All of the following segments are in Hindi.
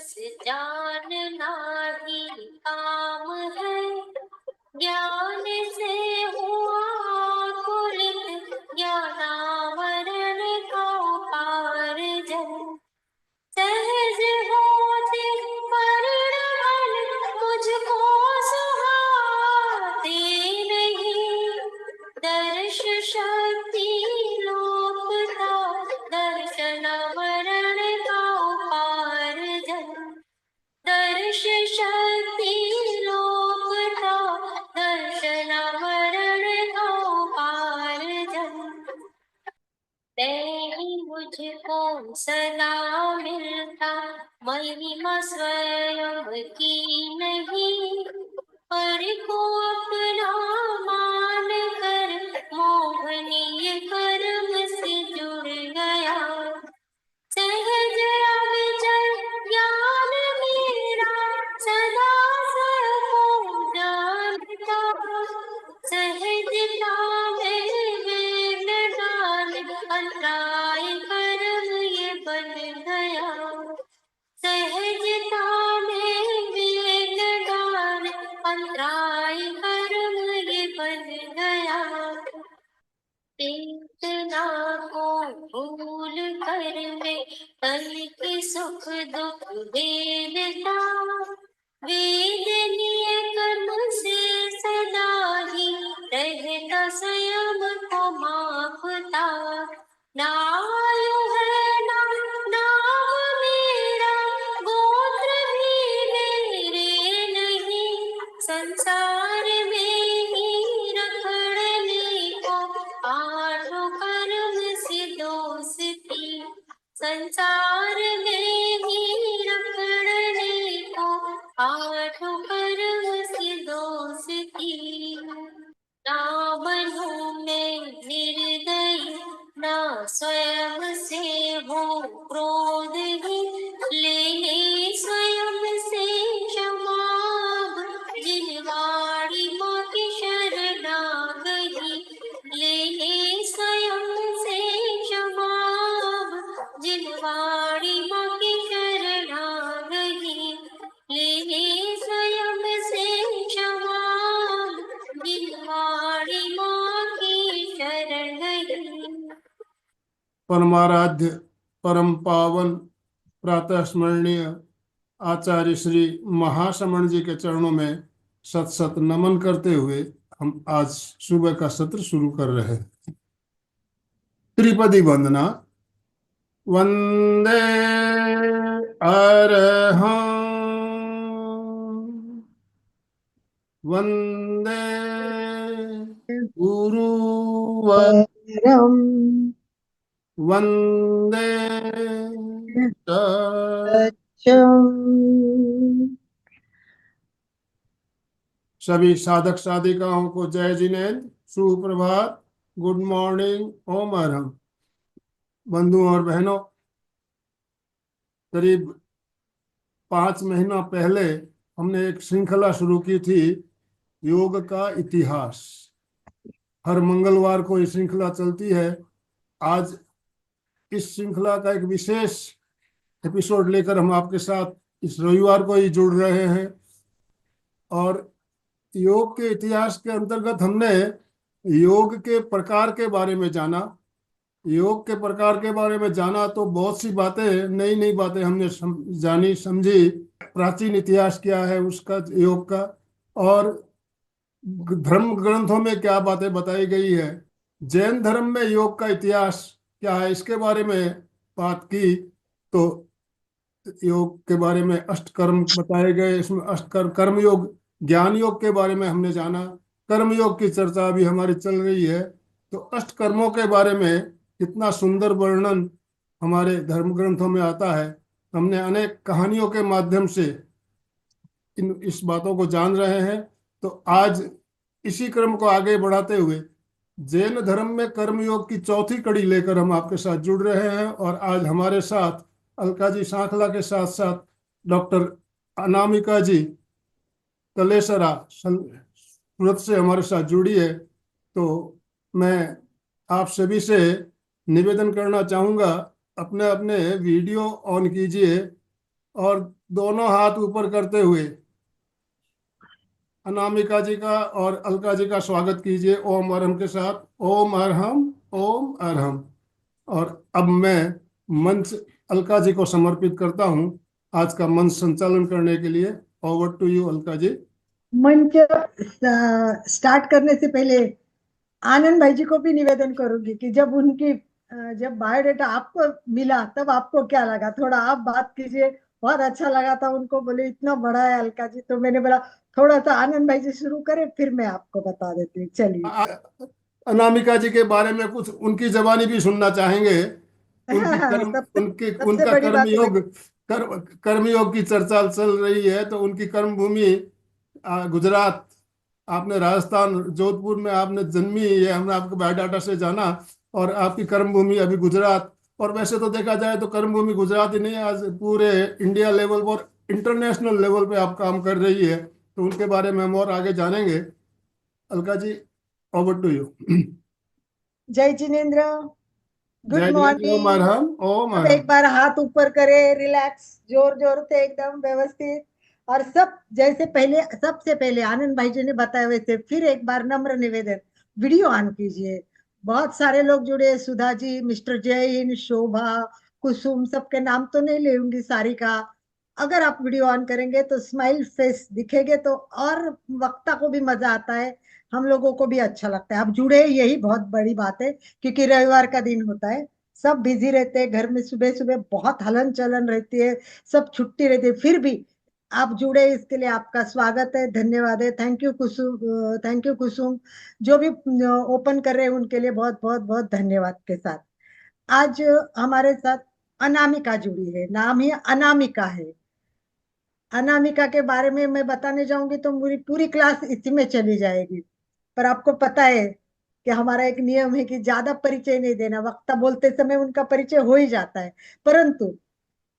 बस जानना ही काम है। ज्ञान से हुआ कुलित ज्ञानावरण का पारजन। सहज होते परिणमन मुझको सुहाते नहीं। दर्श शक्ति लोकता दर्शन वरण का उपार्जन। दर्श शक्ति लोकता दर्शन वरण का उपार्जन। नहीं मुझको सदा मिलता महिमा स्वयं की नहीं। पर को अपना मान कर मोहनीय कर्म से जुड़ गया। सहज अविचल ज्ञान मेरा सदा सबको जानता। सहजता में वेग डाल अंतराय कर्म ये बन गया। सहजता में वेग डाल अंतराय कर्म ये बन गया। चेतना को भूल कर में तन के सुख दुख वेदता। वेदनीय कर्म से सदा ही रहता स्वयं को मापता। नायु है ना नाम मेरा गोत्र भी मेरे नहीं। संसार में ही रखड़ने को आठों कर्म से दोस्ती। संसार में ही रखड़ने को आठों कर्म से दोस्ती। ना बनूं मैं निर्दयी ना स्वयं से हो क्रोध ही। ले स्वयं से क्षमा जिनवाड़ी माँ की शरणा गई। ले स्वयं से क्षमा जिनवाड़ी माँ की शरणा गई। ले स्वयं से क्षमा जिनवाड़ी माँ की शरण गई। परमाराध्य परम पावन प्रातः स्मरणीय आचार्य श्री महाश्रमण जी के चरणों में सत सत नमन करते हुए हम आज सुबह का सत्र शुरू कर रहे हैं। त्रिपदी वंदना। वंदे अरहं वंदे गुरुवरं वंदे सभी साधक साधिकाओं को जय जिनेन्द्र, सुप्रभात, गुड मॉर्निंग, ओम अरहं। बंधुओं और बहनों, करीब 5 महीना पहले हमने एक श्रृंखला शुरू की थी, योग का इतिहास। हर मंगलवार को ये श्रृंखला चलती है। आज इस श्रृंखला का एक विशेष एपिसोड लेकर हम आपके साथ इस रविवार को ही जुड़ रहे हैं। और योग के इतिहास के अंतर्गत हमने योग के प्रकार के बारे में जाना। योग के प्रकार के बारे में जाना तो बहुत सी बातें, नई नई बातें हमने जानी समझी। प्राचीन इतिहास क्या है उसका, योग का, और धर्म ग्रंथों में क्या बातें बताई गई है। जैन धर्म में योग का इतिहास क्या है इसके बारे में बात की। तो योग के बारे में अष्टकर्म बताए गए। इसमें अष्टकर्म, कर्म योग, ज्ञान योग के बारे में हमने जाना। कर्म योग की चर्चा अभी हमारी चल रही है। तो अष्टकर्मों के बारे में कितना सुंदर वर्णन हमारे धर्म ग्रंथों में आता है। हमने अनेक कहानियों के माध्यम से इस बातों को जान रहे हैं। तो आज इसी क्रम को आगे बढ़ाते हुए जैन धर्म में कर्मयोग की चौथी कड़ी लेकर हम आपके साथ जुड़ रहे हैं। और आज हमारे साथ अलका जी सांखला के साथ साथ डॉक्टर अनामिका जी कलेसरा सूरत से हमारे साथ जुड़ी है। तो मैं आप सभी से निवेदन करना चाहूँगा, अपने अपने वीडियो ऑन कीजिए और दोनों हाथ ऊपर करते हुए अनामिका जी का और अलका जी का स्वागत कीजिए ओम अरहम के साथ। ओम अरहम, ओम अरहम। और अब मैं मंच अलका जी को समर्पित करता हूं आज का मंच संचालन करने के लिए। Over to you Alka ji. मंच स्टार्ट करने से पहले आनंद भाई जी को भी निवेदन करूंगी कि जब उनकी जब बायोडेटा आपको मिला तब आपको क्या लगा, थोड़ा आप बात कीजिए। बहुत अच्छा लगा था उनको, बोले इतना बड़ा है अलका जी, तो मैंने बोला थोड़ा सा आनंद भाई जी शुरू करें, फिर मैं आपको बता देती हूँ। चलिए। अनामिका जी के बारे में कुछ उनकी जबानी भी सुनना चाहेंगे। उनकी कर्म सबसे उनके सबसे उनका बड़ी बात है कर्मयोग, कर्मयोग की चर्चा चल रही है तो उनकी कर्मभूमि गुजरात। आपने राजस्थान जोधपुर में आपने जन्मी, ये हमने आपके बायोडाटा से जाना। और आपकी कर्मभूमि अभी गुजरात। और वैसे तो देखा जाए तो कर्मभूमि गुजरात ही नहीं, आज पूरे इंडिया लेवल पर, इंटरनेशनल लेवल पे आप काम कर रही है। तो उनके बारे में हम और आगे जानेंगे। Alka ji, over to you. जय जिनेन्द्र, गुड जय जय ओम मॉर्निंग। अरहम, ओम सब अरहम। एक बार हाथ ऊपर करे, रिलैक्स, जोर जोर से एकदम व्यवस्थित। और सब जैसे पहले, सबसे पहले आनंद भाई जी ने बताए वैसे फिर एक बार नम्र निवेदन, वीडियो ऑन कीजिए। बहुत सारे लोग जुड़े, सुधा जी, मिस्टर जैन, शोभा, कुसुम, सबके नाम तो नहीं लेंगी, सारिका। अगर आप वीडियो ऑन करेंगे तो स्माइल फेस दिखेंगे तो और वक्ता को भी मजा आता है, हम लोगों को भी अच्छा लगता है। आप जुड़े, यही बहुत बड़ी बात है, क्योंकि रविवार का दिन होता है, सब बिजी रहते हैं घर में, सुबह सुबह बहुत हलन चलन रहती है, सब छुट्टी रहती है, फिर भी आप जुड़े, इसके लिए आपका स्वागत है, धन्यवाद है। Thank you Kusum, thank you Kusum. जो भी ओपन कर रहे हैं उनके लिए बहुत बहुत बहुत धन्यवाद के साथ। आज हमारे साथ अनामिका जुड़ी है, नाम ही अनामिका है। अनामिका के बारे में मैं बताने जाऊंगी तो पूरी पूरी क्लास इसी में चली जाएगी। पर आपको पता है कि हमारा एक नियम है कि ज्यादा परिचय नहीं देना, वक्ता बोलते समय उनका परिचय हो ही जाता है। परंतु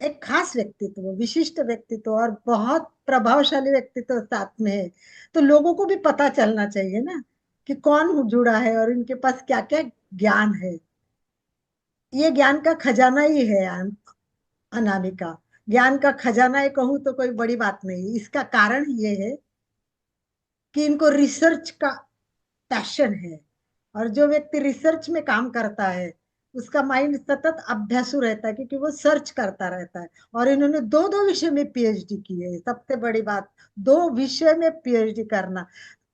एक खास व्यक्तित्व, विशिष्ट व्यक्तित्व और बहुत प्रभावशाली व्यक्तित्व साथ में है, तो लोगों को भी पता चलना चाहिए ना कि कौन जुड़ा है और इनके पास क्या क्या ज्ञान है। ये ज्ञान का खजाना ही है अनामिका। ज्ञान का खजाना है कहूँ तो कोई बड़ी बात नहीं। इसका कारण ये है कि इनको रिसर्च का पैशन है। और जो व्यक्ति रिसर्च में काम करता है उसका माइंड सतत अभ्यासु रहता है, क्योंकि वो सर्च करता रहता है। और इन्होंने दो दो विषय में पीएचडी की है, सबसे बड़ी बात, दो विषय में पीएचडी करना,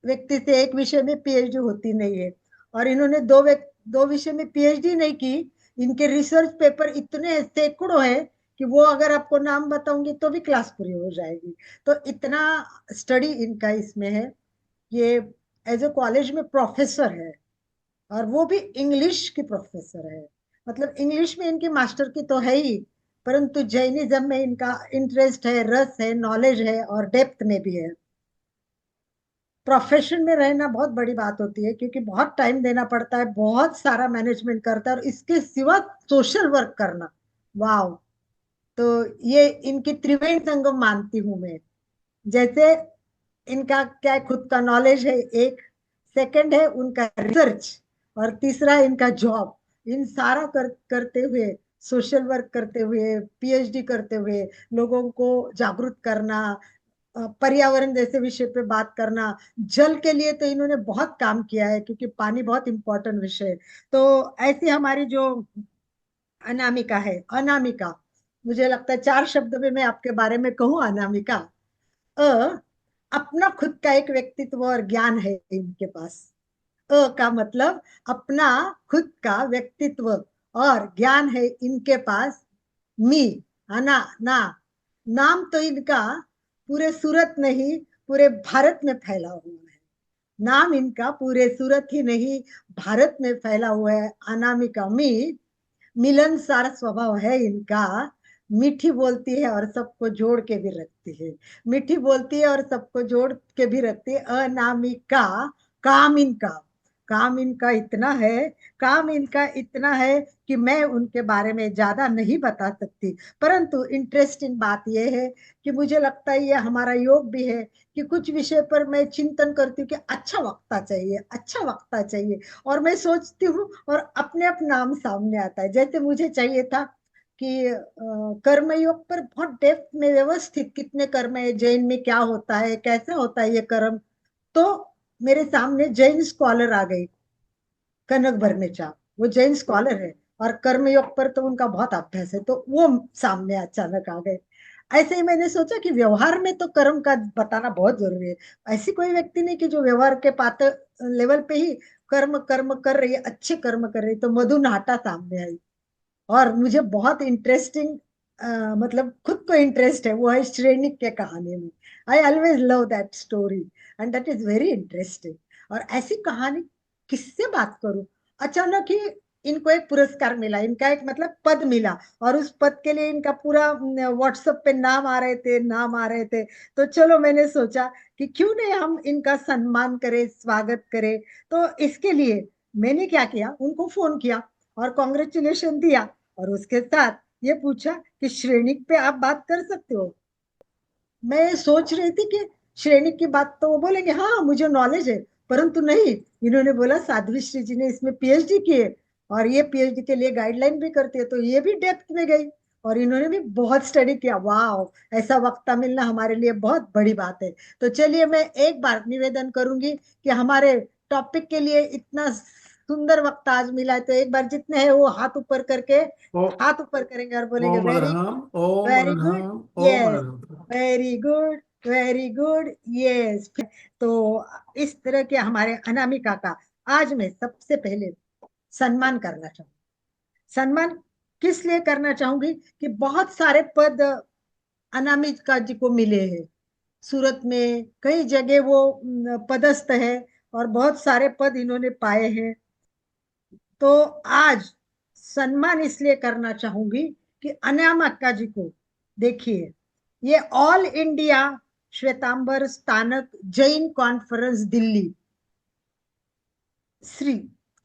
व्यक्ति से एक विषय में पीएचडी होती नहीं है। और इन्होंने दो विषय में पीएचडी नहीं की, इनके रिसर्च पेपर इतने सैकड़ों है कि वो अगर आपको नाम बताऊंगी तो भी क्लास पूरी हो जाएगी। तो इतना स्टडी इनका इसमें है। ये एज ए कॉलेज में प्रोफेसर है, और वो भी इंग्लिश की प्रोफेसर है। मतलब इंग्लिश में इनकी मास्टर की तो है ही, परंतु जैनिज्म में इनका इंटरेस्ट है, रस है, नॉलेज है और डेप्थ में भी है। प्रोफेशन में रहना बहुत बड़ी बात होती है, क्योंकि बहुत टाइम देना पड़ता है, बहुत सारा मैनेजमेंट करता है, और इसके सिवा सोशल वर्क करना, वाह। तो ये इनकी त्रिवेणी संगम मानती हूँ मैं। जैसे इनका क्या है, खुद का नॉलेज है एक, सेकंड है उनका रिसर्च, और तीसरा इनका जॉब। इन सारा करते हुए, सोशल वर्क करते हुए, पीएचडी करते हुए, लोगों को जागरूक करना, पर्यावरण जैसे विषय पे बात करना, जल के लिए तो इन्होंने बहुत काम किया है, क्योंकि पानी बहुत इंपॉर्टेंट विषय है। तो ऐसी हमारी जो अनामिका है, अनामिका, मुझे लगता है चार शब्द में मैं आपके बारे में कहूँ अनामिका। अ अपना खुद का एक व्यक्तित्व और ज्ञान है इनके पास। अ का मतलब अपना खुद का व्यक्तित्व और ज्ञान है इनके पास। मी, अना, ना, नाम तो इनका पूरे सूरत नहीं, पूरे भारत में फैला हुआ है। नाम इनका पूरे सूरत ही नहीं, भारत में फैला हुआ है। अनामिका मी, मिलनसार स्वभाव है इनका। मीठी बोलती है और सबको जोड़ के भी रखती है, मीठी बोलती है और सबको जोड़ के भी रखती है। अनामिका, काम इनका, काम इनका इतना है, काम इनका इतना है कि मैं उनके बारे में ज्यादा नहीं बता सकती। परंतु इंटरेस्टिंग बात यह है कि मुझे लगता है ये हमारा योग भी है कि कुछ विषय पर मैं चिंतन करती हूँ कि अच्छा वक्ता चाहिए, अच्छा वक्ता चाहिए, और मैं सोचती हूँ और अपने आप नाम सामने आता है। जैसे मुझे चाहिए था कि कर्मयोग पर बहुत डेप्थ में व्यवस्थित कितने कर्म है, जैन में क्या होता है, कैसे होता है ये कर्म। तो मेरे सामने जैन स्कॉलर आ गई, कनक भरनेचा, वो जैन स्कॉलर है और कर्मयोग पर तो उनका बहुत अभ्यास है, तो वो सामने अचानक आ गए। ऐसे ही मैंने सोचा कि व्यवहार में तो कर्म का बताना बहुत जरूरी है। ऐसी कोई व्यक्ति नहीं कि जो व्यवहार के पात्र लेवल पे ही कर्म कर्म कर रही है, अच्छे कर्म कर रही है। तो मधु नाटा सामने आई और मुझे बहुत इंटरेस्टिंग, मतलब खुद को इंटरेस्ट है, वो है श्रेणिक के कहानी में। I always love that story and that is very interesting. और ऐसी कहानी किससे बात करूं, अचानक ही इनको एक पुरस्कार मिला, इनका एक मतलब पद मिला, और उस पद के लिए इनका पूरा व्हाट्सएप पे नाम आ रहे थे, नाम आ रहे थे। तो चलो मैंने सोचा कि क्यों नहीं हम इनका सम्मान करें, स्वागत करें। तो इसके लिए मैंने क्या किया, उनको फोन किया और कॉन्ग्रेचुलेशन दिया, और उसके साथ ये पूछा कि श्रेणिक पे आप बात कर सकते हो। मैं सोच रही थी कि श्रेणिक की बात तो वो बोलेंगे हाँ मुझे नॉलेज है, परंतु नहीं, इन्होंने बोला साध्वी श्री जी ने इसमें पीएचडी की है और ये पीएचडी के लिए गाइडलाइन भी करती है, तो ये भी डेप्थ में गई और इन्होंने भी बहुत स्टडी किया। वाह, ऐसा वक्ता मिलना हमारे लिए बहुत बड़ी बात है। तो चलिए मैं एक बार निवेदन करूंगी कि हमारे टॉपिक के लिए इतना सुंदर वक्ता आज मिला है, तो एक बार जितने हैं वो हाथ ऊपर करके, ओ, हाथ ऊपर करेंगे और बोलेंगे ओम वेरी अरहम, ओम वेरी गुड, अरहम, ओम यस, अरहम। Very good, very good, yes. तो इस तरह के हमारे अनामिका का आज मैं सबसे पहले सम्मान करना चाहूंगी। सम्मान किस लिए करना चाहूंगी कि बहुत सारे पद अनामिका जी को मिले हैं। सूरत में कई जगह वो पदस्थ है और बहुत सारे पद इन्होंने पाए हैं। तो आज सम्मान इसलिए करना चाहूंगी कि अनामिका जी को देखिए, ये all India Shwetambar Sthanak Jain conference Delhi, Shri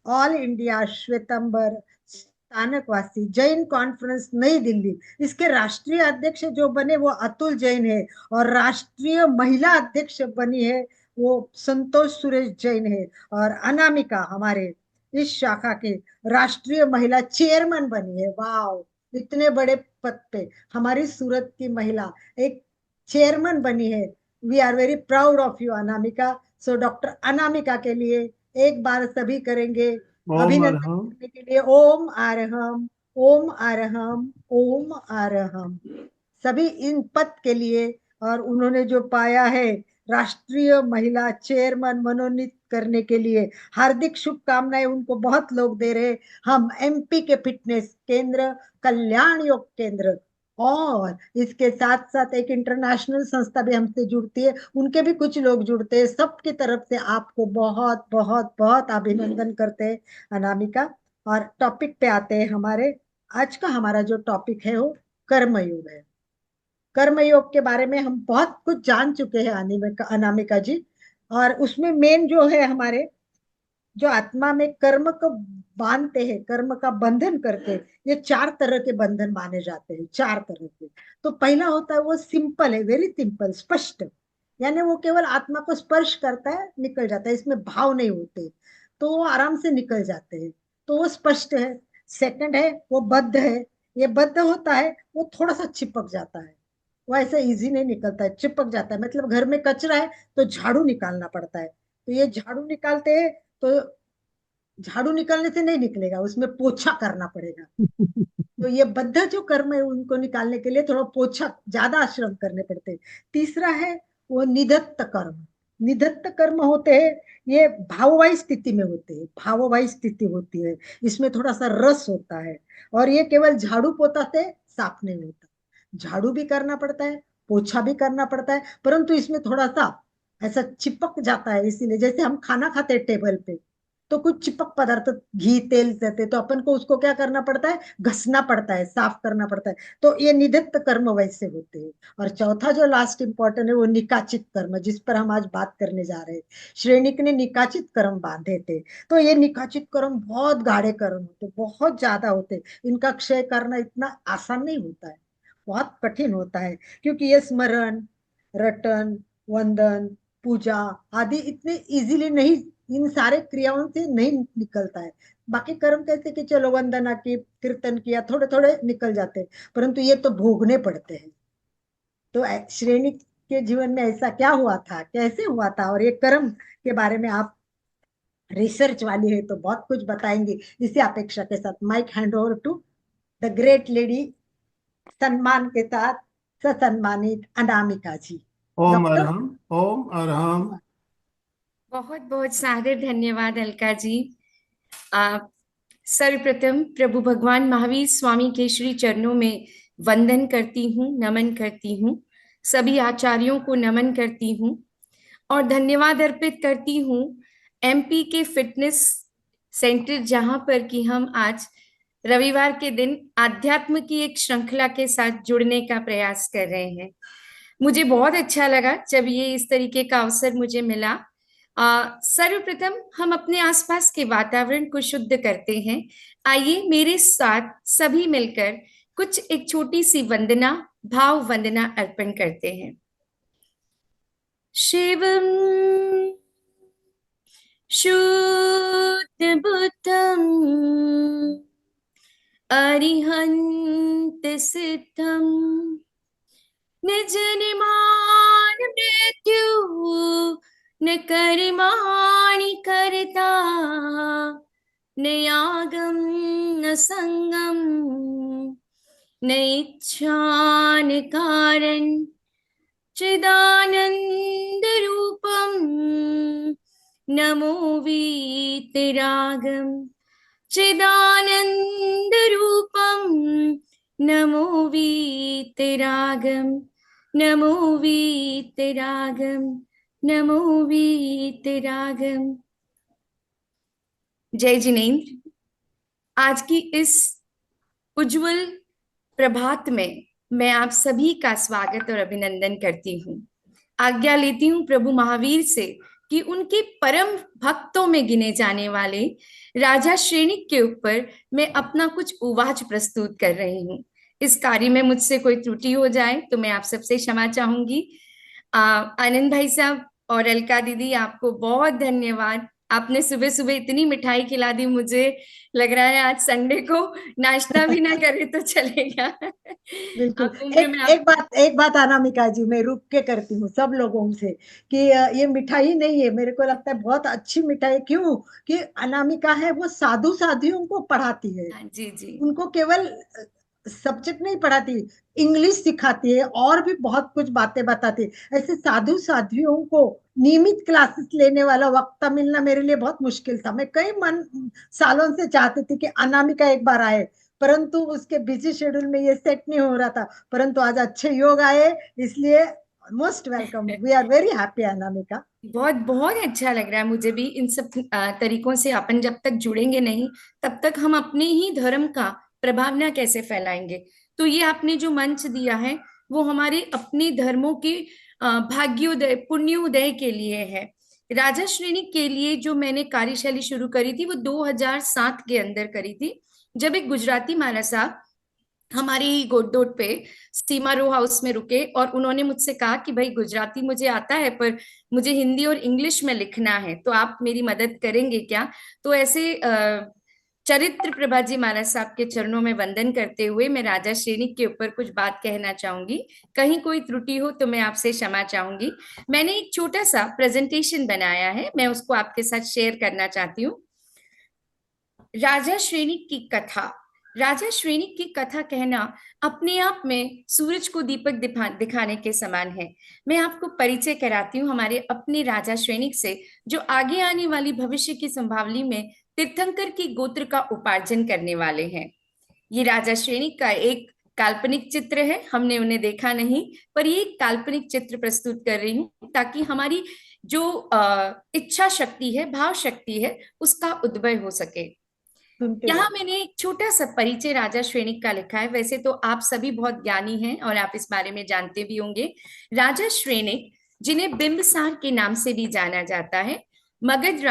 All India Shwetambar Sthanakvasi Jain conference नई दिल्ली, इसके राष्ट्रीय अध्यक्ष जो बने वो अतुल जैन है, और राष्ट्रीय महिला अध्यक्ष बनी है वो संतोष सुरेश जैन है, और अनामिका हमारे इस शाखा के राष्ट्रीय महिला चेयरमैन बनी है। वाह, इतने बड़े पद पे हमारी सूरत की महिला एक चेयरमैन बनी है। We are very proud of you Anamika. So doctor Anamika के लिए एक बार सभी करेंगे ओम अभिनंदन अरहम। करने के लिए ओम आरहम, ओम आरहम, ओम आरहम, सभी इन पद के लिए। और उन्होंने जो पाया है राष्ट्रीय महिला चेयरमैन मनोनीत करने के लिए हार्दिक शुभकामनाएं उनको बहुत लोग दे रहे। हम एमपी के फिटनेस केंद्र, कल्याण योग केंद्र, और इसके साथ साथ एक इंटरनेशनल संस्था भी हमसे जुड़ती है, उनके भी कुछ लोग जुड़ते हैं। सबकी तरफ से आपको बहुत बहुत बहुत अभिनंदन करते हैं अनामिका। और टॉपिक पे आते हैं हमारे आज का, हमारा जो टॉपिक है वो कर्मयोग है। कर्मयोग के बारे में हम बहुत कुछ जान चुके हैं अनामिका जी। और उसमें मेन जो है हमारे, जो आत्मा में कर्म को बांधते हैं, कर्म का बंधन करते हैं, ये चार तरह के बंधन माने जाते हैं, चार तरह के। तो पहला होता है वो सिंपल है, वेरी सिंपल, स्पष्ट, यानी वो केवल आत्मा को स्पर्श करता है निकल जाता है, इसमें भाव नहीं होते, तो वो आराम से निकल जाते हैं, तो वो स्पष्ट है। सेकंड है वो बद्ध है, ये बद्ध होता है, वो थोड़ा सा चिपक जाता है, वो ऐसे इजी नहीं निकलता है, चिपक जाता है। मतलब घर में कचरा है तो झाड़ू निकालना पड़ता है, तो ये झाड़ू निकालते हैं तो झाड़ू निकालने से नहीं निकलेगा, उसमें पोछा करना पड़ेगा। तो ये बद्ध जो कर्म है उनको निकालने के लिए थोड़ा पोछा, ज्यादा श्रम करने पड़ते हैं। तीसरा है वो निधत्त कर्म। निधत्त कर्म होते हैं, ये भाववाही स्थिति में होते हैं, भाववाही स्थिति होती है, इसमें थोड़ा सा रस होता है, और ये केवल झाड़ू पोता से साफ नहीं होता, झाड़ू भी करना पड़ता है, पोछा भी करना पड़ता है, परंतु इसमें थोड़ा सा ऐसा चिपक जाता है। इसीलिए जैसे हम खाना खाते हैं टेबल पे, तो कुछ चिपक पदार्थ, घी तेल रहते, तो अपन को उसको क्या करना पड़ता है, घसना पड़ता है, साफ करना पड़ता है। तो ये निधत्त कर्म वैसे होते हैं। और चौथा जो लास्ट इंपॉर्टेंट है वो निकाचित कर्म, जिस पर हम आज बात करने जा रहे हैं। श्रेणिक ने निकाचित कर्म बांधे थे, तो ये निकाचित कर्म बहुत गाढ़े कर्म होते, बहुत ज्यादा होते, इनका क्षय करना इतना आसान नहीं होता है, बहुत कठिन होता है, क्योंकि ये स्मरण, रटन, वंदन, पूजा आदि इतने इजीली नहीं इन सारे क्रियाओं से नहीं निकलता है। बाकी कर्म कैसे कि चलो वंदना की, कीर्तन किया, थोड़े थोड़े निकल जाते हैं, परंतु ये तो भोगने पड़ते हैं। तो श्रेणी के जीवन में ऐसा क्या हुआ था, कैसे हुआ था, और ये कर्म के बारे में आप रिसर्च वाली है तो बहुत कुछ बताएंगे। इसी अपेक्षा के साथ mic hand over to the great lady, सम्मान के साथ ससम्मानित अनामिका जी। ओम डॉक्टर। अरहम, ओम अरहम। बहुत बहुत सादर धन्यवाद अलका जी। सर्वप्रथम प्रभु भगवान महावीर स्वामी के श्री चरणों में वंदन करती हूँ, नमन करती हूँ। सभी आचार्यों को नमन करती हूँ और धन्यवाद अर्पित करती हूँ एमपी के फिटनेस सेंटर, जहां पर कि हम आज रविवार के दिन आध्यात्म की एक श्रृंखला के साथ जुड़ने का प्रयास कर रहे हैं। मुझे बहुत अच्छा लगा जब ये इस तरीके का अवसर मुझे मिला। सर्वप्रथम हम अपने आसपास के वातावरण को शुद्ध करते हैं। आइए मेरे साथ सभी मिलकर कुछ एक छोटी सी वंदना, भाव वंदना अर्पण करते हैं। शिवम शुद्ध बुद्धम अरिहंत सिद्धम निज निमान मृत्यु न कर्माणि कर्ता न यागम न संगम न इच्छा न कारण चिदानंद रूपम नमो वीतरागम चिदानंद रूपम नमो वीतरागम नमो वीतरागम नमो वीतरागम। जय जिनेन्द्र। आज की इस उज्जवल प्रभात में मैं आप सभी का स्वागत और अभिनंदन करती हूँ। आज्ञा लेती हूँ प्रभु महावीर से कि उनके परम भक्तों में गिने जाने वाले राजा श्रेणिक के ऊपर मैं अपना कुछ उवाच प्रस्तुत कर रही हूँ। इस कार्य में मुझसे कोई त्रुटि हो जाए तो मैं आप सबसे क्षमा चाहूंगी। आनंद भाई साहब और अलका दीदी, आपको बहुत धन्यवाद। आपने सुबह सुबह इतनी मिठाई खिला दी, मुझे लग रहा है आज संडे को नाश्ता भी ना करे तो चलेगा। बिल्कुल। आप उम्र में एक बात अनामिका जी, मैं रुक के करती हूँ सब लोगों से कि ये मिठाई नहीं है, मेरे को लगता है बहुत अच्छी मिठाई। क्यों कि अनामिका है वो साधु साधियों को पढ़ाती है, जी जी, उनको केवल सब्जेक्ट नहीं पढ़ाती, इंग्लिश सिखाती है और भी बहुत कुछ बातें बताती है। ऐसे साधु साधियों को नियमित क्लासेस लेने वाला वक्त मिलना मेरे लिए बहुत मुश्किल था। मैं कई सालों से चाहती थी कि अनामिका एक बार आए, परंतु उसके बिजी शेड्यूल में ये सेट नहीं हो रहा था। परंतु आज अच्छे योग आए, इसलिए most welcome. We are very happy Anamika. बहुत बहुत अच्छा लग रहा है मुझे भी। इन सब तरीकों से अपन जब तक जुड़ेंगे नहीं तब तक हम अपने ही धर्म का प्रभाव ना कैसे फैलाएंगे। तो ये आपने जो मंच दिया है वो हमारे अपने धर्मों के भाग्योदय पुण्योदय के लिए है। राजा श्रेणी के लिए जो मैंने कार्यशैली शुरू करी थी वो 2007 के अंदर करी थी, जब एक गुजराती महाराज साहब हमारी ही गोडोट पे सीमा रो हाउस में रुके और उन्होंने मुझसे कहा कि भाई गुजराती मुझे आता है पर मुझे हिंदी और इंग्लिश में लिखना है, तो आप मेरी मदद करेंगे क्या। तो ऐसे चरित्र प्रभा जी महाराज साहब के चरणों में वंदन करते हुए मैं राजा श्रेणी के ऊपर कुछ बात कहना चाहूंगी। कहीं कोई त्रुटि हो तो मैं आपसे क्षमा चाहूंगी। मैंने एक छोटा सा प्रेजेंटेशन बनाया है, मैं उसको आपके साथ शेयर करना चाहती हूँ। राजा श्रेणी की कथा। राजा श्रेणी की कथा कहना अपने आप में सूरज को दीपक दिखाने के समान है। मैं आपको परिचय कराती हूँ हमारे अपने राजा श्रेणिक से, जो आगे आने वाली भविष्य की संभावली में तीर्थंकर की गोत्र का उपार्जन करने वाले हैं। ये राजा श्रेणिक का एक काल्पनिक चित्र है, हमने उन्हें देखा नहीं, पर ये काल्पनिक चित्र प्रस्तुत कर रही हूँ ताकि हमारी जो इच्छा शक्ति है, भाव शक्ति है, उसका उद्भव हो सके। यहाँ मैंने एक छोटा सा परिचय राजा श्रेणिक का लिखा है। वैसे तो आप सभी बहुत ज्ञानी हैं और आप इस बारे में जानते भी होंगे। राजा श्रेणिक, जिन्हें बिंबसार के नाम से भी जाना जाता है, मगध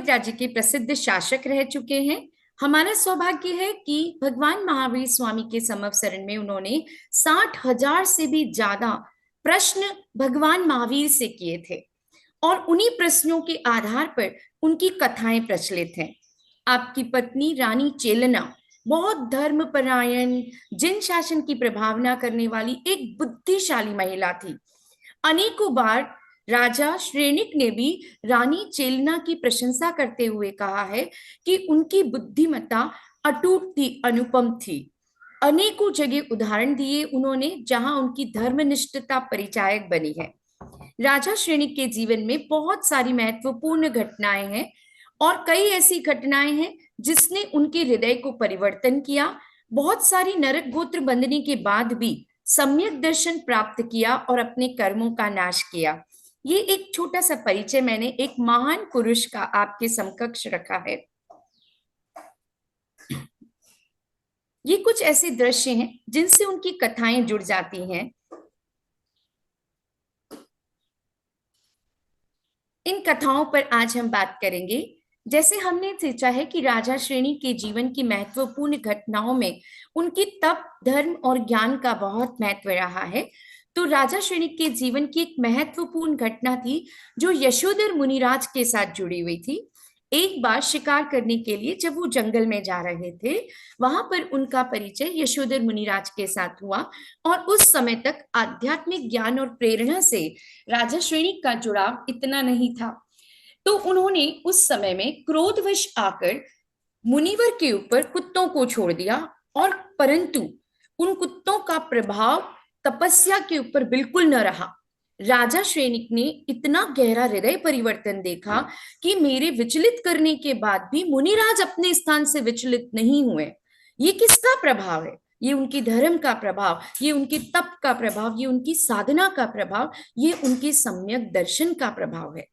राज्य के प्रसिद्ध शासक रह चुके हैं। हमारा सौभाग्य है कि भगवान महावीर स्वामी के समवसरण में उन्होंने 60,000 से भी ज्यादा प्रश्न भगवान महावीर से किए थे और उन्हीं प्रश्नों के आधार पर उनकी कथाएं प्रचलित हैं। आपकी पत्नी रानी चेलना बहुत धर्मपरायण, जिन शासन की प्रभावना करने वाली एक बुद्धिशाली महिला थी। अनेकों बार राजा श्रेणिक ने भी रानी चेलना की प्रशंसा करते हुए कहा है कि उनकी बुद्धिमत्ता अटूट थी, अनुपम थी। अनेकों जगह उदाहरण दिए उन्होंने जहां उनकी धर्मनिष्ठता परिचायक बनी है। राजा श्रेणिक के जीवन में बहुत सारी महत्वपूर्ण घटनाएं हैं और कई ऐसी घटनाएं हैं जिसने उनके हृदय को परिवर्तन किया। बहुत सारी नरक गोत्र बंधने के बाद भी सम्यक दर्शन प्राप्त किया और अपने कर्मों का नाश किया। ये एक छोटा सा परिचय मैंने एक महान पुरुष का आपके समकक्ष रखा है। ये कुछ ऐसे दृश्य हैं जिनसे उनकी कथाएं जुड़ जाती हैं। इन कथाओं पर आज हम बात करेंगे। जैसे हमने सोचा है कि राजा श्रेणी के जीवन की महत्वपूर्ण घटनाओं में उनकी तप, धर्म और ज्ञान का बहुत महत्व रहा है, तो राजा श्रेणी के जीवन की एक महत्वपूर्ण घटना थी जो यशोधर मुनिराज के साथ जुड़ी हुई थी। एक बार शिकार करने के लिए जब वो जंगल में जा रहे थे, वहां पर उनका परिचय यशोधर मुनिराज के साथ हुआ और उस समय तक आध्यात्मिक ज्ञान और प्रेरणा से राजा श्रेणी का जुड़ाव इतना नहीं था। तो उन्होंने उस समय में क्रोधवश आकर मुनिवर के ऊपर कुत्तों को छोड़ दिया, और परंतु उन कुत्तों का प्रभाव तपस्या के ऊपर बिल्कुल न रहा। राजा श्रेणिक ने इतना गहरा हृदय परिवर्तन देखा कि मेरे विचलित करने के बाद भी मुनिराज अपने स्थान से विचलित नहीं हुए। ये किसका प्रभाव है? ये उनकी धर्म का प्रभाव, ये उनके तप का प्रभाव, ये उनकी साधना का प्रभाव, ये उनके सम्यक दर्शन का प्रभाव है।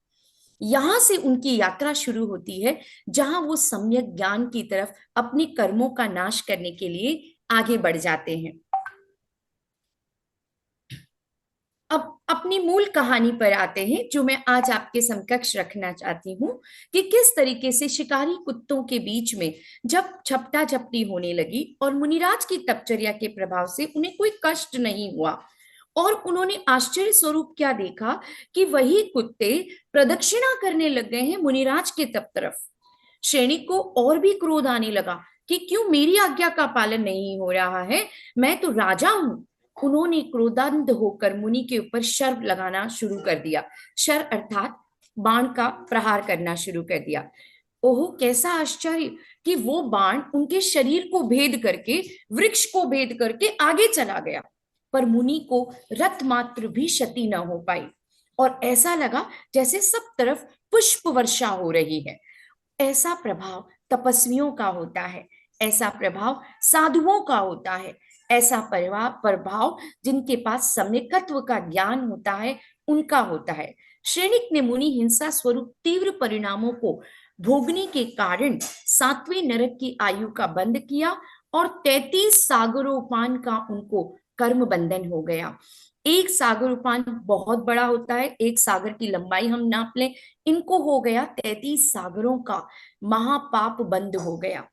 यहां से उनकी यात्रा शुरू होती है जहां वो सम्यक ज्ञान की तरफ अपने कर्मों का नाश करने के लिए आगे बढ़ जाते हैं। अब अपनी मूल कहानी पर आते हैं जो मैं आज आपके समकक्ष रखना चाहती हूँ कि किस तरीके से शिकारी कुत्तों के बीच में जब झपटा झपटी होने लगी और मुनिराज की तपचर्या के प्रभाव से उन्हें कोई कष्ट नहीं हुआ, और उन्होंने आश्चर्य स्वरूप क्या देखा कि वही कुत्ते प्रदक्षिणा करने लग गए हैं मुनिराज के तप तरफ। श्रेणी को और भी क्रोध आने लगा कि क्यों मेरी आज्ञा का पालन नहीं हो रहा है, मैं तो राजा हूं। उन्होंने क्रोधान्ध होकर मुनि के ऊपर शर लगाना शुरू कर दिया। शर अर्थात बाण का प्रहार करना शुरू कर दिया। ओह, कैसा आश्चर्य कि वो बाण उनके शरीर को भेद करके, वृक्ष को भेद करके आगे चला गया, पर मुनि को रत मात्र भी क्षति न हो पाई और ऐसा लगा जैसे सब तरफ पुष्प वर्षा हो रही है। ऐसा प्रभाव तपस्वियों का होता है, ऐसा प्रभाव साधुओं का होता है, ऐसा प्रभाव जिनके पास सम्यकत्व का ज्ञान होता है उनका होता है। श्रेणिक ने मुनि हिंसा स्वरूप तीव्र परिणामों को भोगने के कारण 7वें नरक की आयु का बंध किया और 33 सागरोपान का उनको कर्म बंधन हो गया। एक सागरोपान बहुत बड़ा होता है, एक सागर की लंबाई हम नाप लें, इनको हो गया 33 सागरों का महापाप बंद हो गया।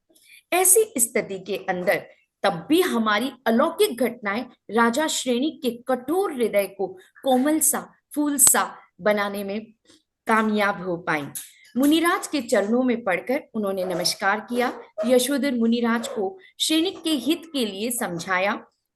ऐसी स्थिति के अंदर तब भी हमारी अलौकिक घटनाएं राजा श्रेणी के कठोर हृदय को कोमल सा, फूल सा बनाने में कामयाब हो पाई। मुनिराज के चरणों में पड़कर उन्होंने नमस्कार किया। यशोधर मुनिराज को श्रेणिक के हित के लिए समझाया,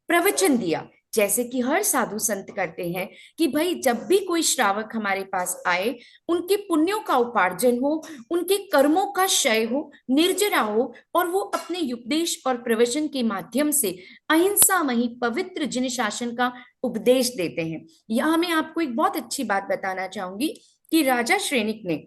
प्रवचन दिया, जैसे कि हर साधु संत करते हैं कि भाई जब भी कोई श्रावक हमारे पास आए, उनके पुण्यों का उपार्जन हो, उनके कर्मों का क्षय हो, निर्जरा हो, और वो अपने उपदेश और प्रवचन के माध्यम से अहिंसामयी पवित्र जिन शासन का उपदेश देते हैं। यहाँ मैं आपको एक बहुत अच्छी बात बताना चाहूंगी कि राजा श्रेणिक ने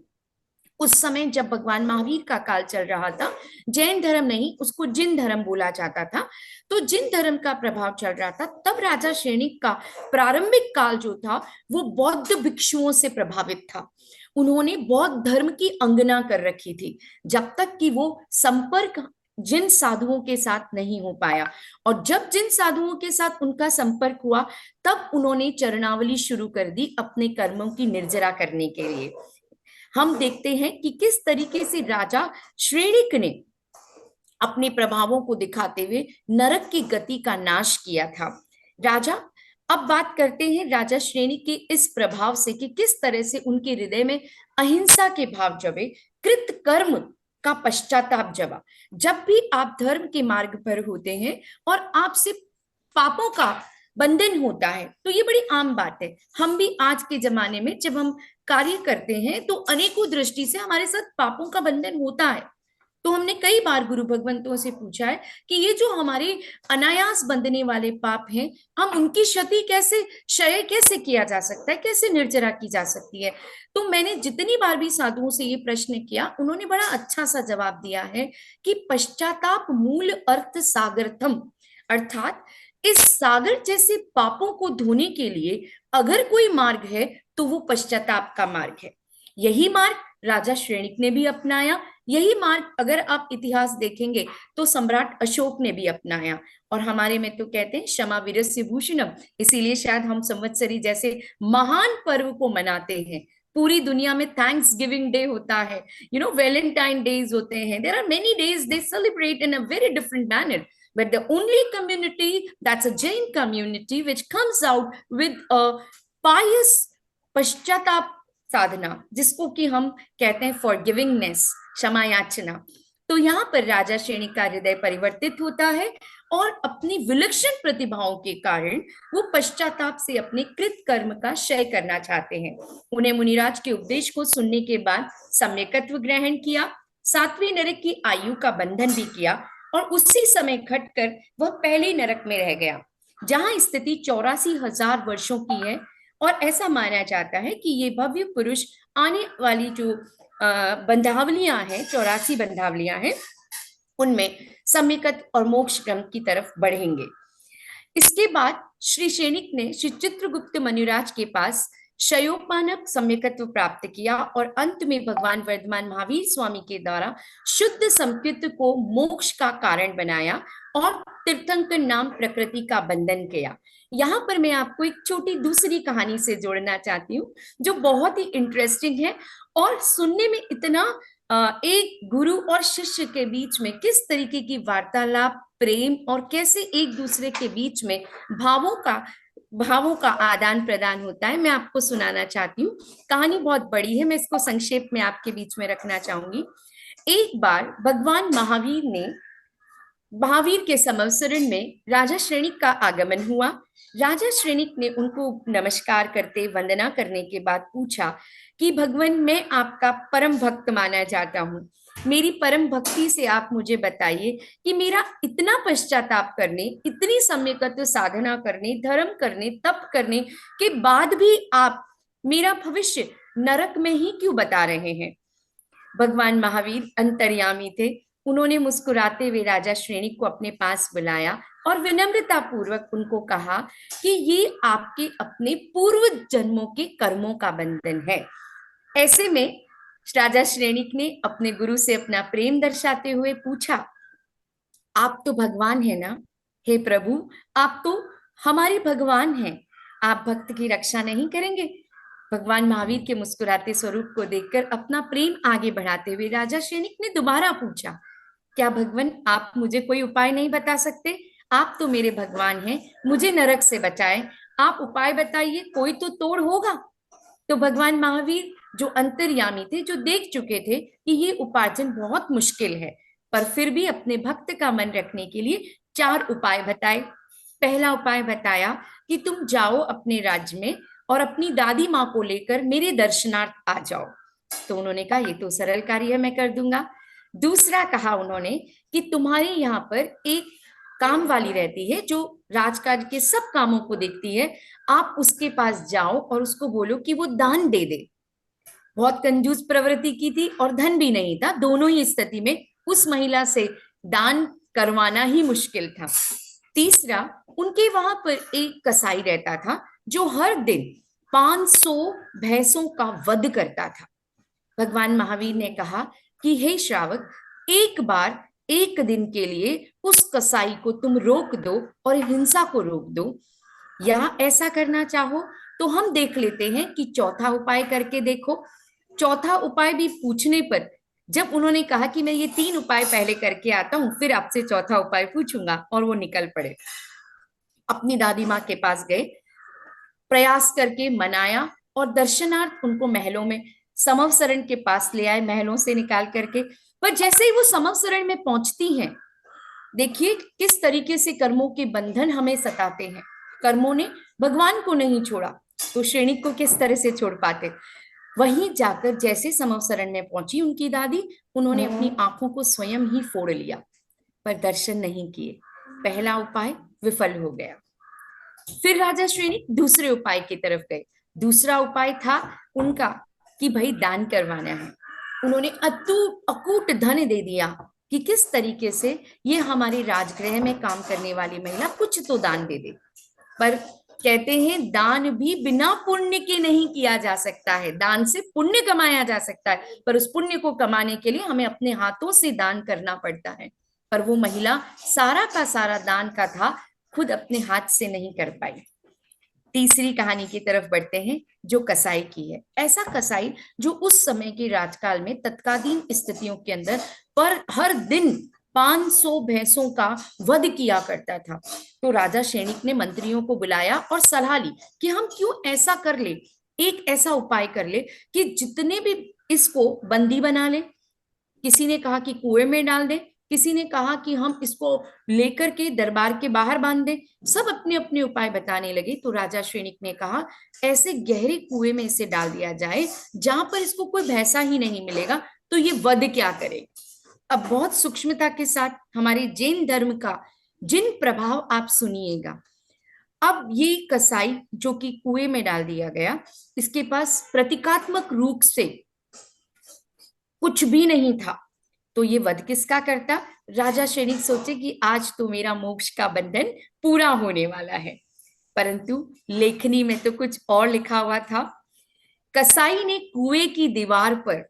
उस समय जब भगवान महावीर का काल चल रहा था, जैन धर्म नहीं, उसको जिन धर्म बोला जाता था, तो जिन धर्म का प्रभाव चल रहा था, तब राजा श्रेणिक का प्रारंभिक काल जो था वो बौद्ध भिक्षुओं से प्रभावित था। उन्होंने बौद्ध धर्म की अंगना कर रखी थी जब तक कि वो संपर्क जिन साधुओं के साथ नहीं हो पाया, और जब जिन साधुओं के साथ उनका संपर्क हुआ तब उन्होंने चरणावली शुरू कर दी अपने कर्मों की निर्जरा करने के लिए। हम देखते हैं कि किस तरीके से राजा श्रेणिक ने अपने प्रभावों को दिखाते हुए नरक की गति का नाश किया था। राजा अब बात करते हैं राजा श्रेणी के इस प्रभाव से कि किस तरह से उनके हृदय में अहिंसा के भाव जगे, कृत कर्म का पश्चाताप जगा। जब भी आप धर्म के मार्ग पर होते हैं और आपसे पापों का बंधन होता है, तो ये बड़ी आम बात है। हम भी आज के जमाने में जब हम कार्य करते हैं तो अनेकों दृष्टि से हमारे साथ पापों का बंधन होता है। तो हमने कई बार गुरु भगवंतों से पूछा है कि ये जो हमारे अनायास बंधने वाले पाप हैं, हम उनकी क्षति कैसे, क्षय कैसे किया जा सकता है, कैसे निर्जरा की जा सकती है। तो मैंने जितनी बार भी साधुओं से ये प्रश्न किया, उन्होंने बड़ा अच्छा सा जवाब दिया है कि पश्चाताप मूल अर्थ सागरथम, अर्थात इस सागर जैसे पापों को धोने के लिए अगर कोई मार्ग है तो वो पश्चाताप का मार्ग है। यही मार्ग राजा श्रेणिक ने भी अपनाया, यही मार्ग अगर आप इतिहास देखेंगे तो सम्राट अशोक ने भी अपनाया। और हमारे में तो कहते हैं क्षमा वीरस्य भूषणम, इसीलिए शायद हम संवत्सरी जैसे महान पर्व को मनाते हैं। पूरी दुनिया में थैंक्स गिविंग डे होता है, वैलेंटाइन डेज होते हैं, there are many days they celebrate in a very different manner, but the only community that's a Jain community which comes out with a pious पश्चाताप साधना, जिसको कि हम कहते हैं फॉरगिविंगनेस, क्षमा याचना। तो यहाँ पर राजा श्रेणी का हृदय परिवर्तित होता है और अपनी विलक्षण प्रतिभाओं के कारण वो पश्चाताप से अपने कृत कर्म का क्षय करना चाहते हैं। उन्हें मुनिराज के उपदेश को सुनने के बाद सम्यकत्व ग्रहण किया, 7वें नरक की आयु का बंधन भी किया और उसी समय घटकर वह पहले नरक में रह गया, जहां स्थिति 84,000 वर्षों की है। और ऐसा माना जाता है कि ये भव्य पुरुष आने वाली जो बंधावलियां हैं, 84 बंधावलियां हैं, उनमें सम्यकत्व और मोक्ष क्रम की तरफ बढ़ेंगे। इसके बाद श्री श्रेणिक ने श्री चित्रगुप्त मनुराज के पास शयोपानक सम्यकत्व प्राप्त किया और अंत में भगवान वर्धमान महावीर स्वामी के द्वारा शुद्ध संस्कृत को मोक्ष का कारण बनाया और तीर्थंकर नाम प्रकृति का बंधन किया। यहाँ पर मैं आपको एक छोटी दूसरी कहानी से जोड़ना चाहती हूँ जो बहुत ही इंटरेस्टिंग है और सुनने में इतना एक गुरु और शिष्य के बीच में किस तरीके की वार्तालाप, प्रेम और कैसे एक दूसरे के बीच में भावों का आदान प्रदान होता है, मैं आपको सुनाना चाहती हूँ। कहानी बहुत बड़ी है, मैं इसको संक्षेप में आपके बीच में रखना चाहूंगी। एक बार भगवान महावीर के संवत्सरण में राजा श्रेणिक का आगमन हुआ। राजा श्रेणिक ने उनको नमस्कार करते, वंदना करने के बाद पूछा कि भगवान, मैं आपका परम भक्त माना जाता हूँ, मेरी परम भक्ति से आप मुझे बताइए कि मेरा इतना पश्चाताप करने, इतनी सम्यकत्व साधना करने, धर्म करने, तप करने के बाद भी आप मेरा भविष्य नरक में ही क्यों बता रहे हैं। भगवान महावीर अंतर्यामी थे, उन्होंने मुस्कुराते हुए राजा श्रेणिक को अपने पास बुलाया और विनम्रता पूर्वक उनको कहा कि ये आपके अपने पूर्व जन्मों के कर्मों का बंधन है। ऐसे में राजा श्रेणिक ने अपने गुरु से अपना प्रेम दर्शाते हुए पूछा, आप तो भगवान है ना? हे प्रभु, आप तो हमारे भगवान हैं, आप भक्त की रक्षा नहीं करेंगे? भगवान महावीर के मुस्कुराते स्वरूप को देखकर अपना प्रेम आगे बढ़ाते हुए राजा श्रेणिक ने दोबारा पूछा, क्या भगवान आप मुझे कोई उपाय नहीं बता सकते? आप तो मेरे भगवान हैं, मुझे नरक से बचाएं, आप उपाय बताइए, कोई तो तोड़ होगा। तो भगवान महावीर जो अंतर्यामी थे, जो देख चुके थे कि ये उपार्जन बहुत मुश्किल है, पर फिर भी अपने भक्त का मन रखने के लिए 4 उपाय बताए। पहला उपाय बताया कि तुम जाओ अपने राज्य में और अपनी दादी माँ को लेकर मेरे दर्शनार्थ आ जाओ। तो उन्होंने कहा, ये तो सरल कार्य है, मैं कर दूंगा। दूसरा कहा उन्होंने कि तुम्हारे यहाँ पर एक काम वाली रहती है जो राजकाज के सब कामों को देखती है, आप उसके पास जाओ और उसको बोलो कि वो दान दे दे। बहुत कंजूस प्रवृत्ति की थी और धन भी नहीं था, दोनों ही स्थिति में उस महिला से दान करवाना ही मुश्किल था। तीसरा, उनके वहां पर एक कसाई रहता था जो हर दिन 500 भैंसों का वध करता था। भगवान महावीर ने कहा कि हे श्रावक, एक बार एक दिन के लिए उस कसाई को तुम रोक दो और हिंसा को रोक दो, या ऐसा करना चाहो तो हम देख लेते हैं कि चौथा उपाय करके देखो। चौथा उपाय भी पूछने पर जब उन्होंने कहा कि मैं ये 3 उपाय पहले करके आता हूं, फिर आपसे चौथा उपाय पूछूंगा, और वो निकल पड़े। अपनी दादी माँ के पास गए, प्रयास करके मनाया और दर्शनार्थ उनको महलों में समवसरण के पास ले आए, महलों से निकाल करके। पर जैसे ही वो समवसरण में पहुंचती हैं, देखिए किस तरीके से कर्मों के बंधन हमें सताते हैं। कर्मों ने भगवान को नहीं छोड़ा, तो श्रेणिक को किस तरह से छोड़ पाते। वहीं जाकर जैसे समवसरण में पहुंची उनकी दादी, उन्होंने अपनी आंखों को स्वयं ही फोड़ लिया, पर दर्शन नहीं किए। पहला उपाय विफल हो गया। फिर राजा श्रेणिक दूसरे उपाय की तरफ गए। दूसरा उपाय था उनका कि भाई दान करवाना है। उन्होंने अकूट धन दे दिया कि किस तरीके से ये हमारे राजगृह में काम करने वाली महिला कुछ तो दान दे दे। पर कहते हैं दान भी बिना पुण्य के नहीं किया जा सकता है। दान से पुण्य कमाया जा सकता है, पर उस पुण्य को कमाने के लिए हमें अपने हाथों से दान करना पड़ता है। पर वो महिला सारा का सारा दान का था, खुद अपने हाथ से नहीं कर पाई। तीसरी कहानी की तरफ बढ़ते हैं, जो कसाई की है। ऐसा कसाई जो उस समय के राजकाल में तत्कालीन स्थितियों के अंदर पर हर दिन 500 भैंसों का वध किया करता था। तो राजा श्रेणिक ने मंत्रियों को बुलाया और सलाह ली कि हम क्यों ऐसा कर ले, एक ऐसा उपाय कर ले कि जितने भी इसको बंदी बना ले। किसी ने कहा कि कुएं में डाल दे, किसी ने कहा कि हम इसको लेकर के दरबार के बाहर बांध दें। सब अपने अपने उपाय बताने लगे। तो राजा श्रेणिक ने कहा ऐसे गहरे कुएं में इसे डाल दिया जाए जहां पर इसको कोई भैंसा ही नहीं मिलेगा, तो ये वध क्या करे। अब बहुत सूक्ष्मता के साथ हमारे जैन धर्म का जिन प्रभाव आप सुनिएगा। अब ये कसाई जो कि कुएं में डाल दिया गया, इसके पास प्रतीकात्मक रूप से कुछ भी नहीं था, तो ये वध किसका करता। राजा श्रेणिक सोचे कि आज तो मेरा मोक्ष का बंधन पूरा होने वाला है। परंतु लेखनी में तो कुछ और लिखा हुआ था। कसाई ने कुएं की दीवार पर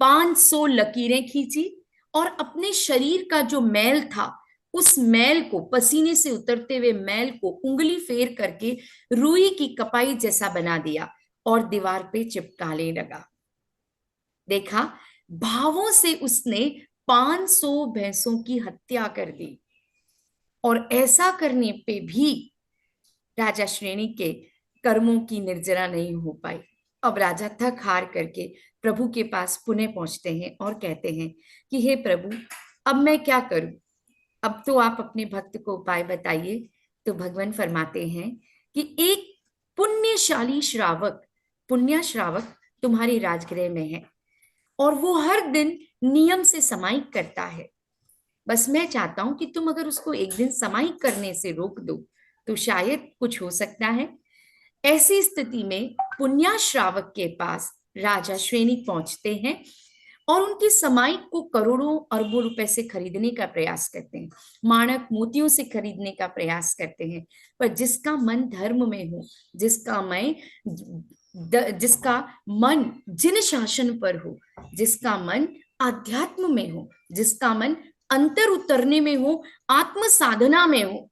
500 लकीरें खींची और अपने शरीर का जो मैल था, उस मैल को, पसीने से उतरते हुए मैल को उंगली फेर करके रुई की कपाई जैसा बना दिया और दीवार पे चिपकाने लगा। देखा, भावों से उसने 500 भैंसों की हत्या कर दी। और ऐसा करने पे भी राजा श्रेणिक के कर्मों की निर्जरा नहीं हो पाई। अब राजा थक हार करके प्रभु के पास पुनः पहुंचते हैं और कहते हैं कि हे प्रभु, अब मैं क्या करूं, अब तो आप अपने भक्त को उपाय बताइए। तो भगवान फरमाते हैं कि एक पुण्यशाली श्रावक, पुण्य श्रावक तुम्हारे राजगृह में है और वो हर दिन नियम से समायिक करता है। बस मैं चाहता हूं कि तुम अगर उसको एक दिन समायिक करने से रोक दो तो शायद कुछ हो सकता है। ऐसी स्थिति में पुण्य श्रावक के पास राजा श्रेणिक पहुंचते हैं और उनकी समायिक को करोड़ों अरबों रुपए से खरीदने का प्रयास करते हैं, माणक मोतियों से खरीदने का प्रयास करते हैं। पर जिसका मन धर्म में हो, जिसका मन जिन शासन पर हो, जिसका मन आध्यात्म में हो, जिसका मन अंतर उतरने में हो, आत्म साधना में हो,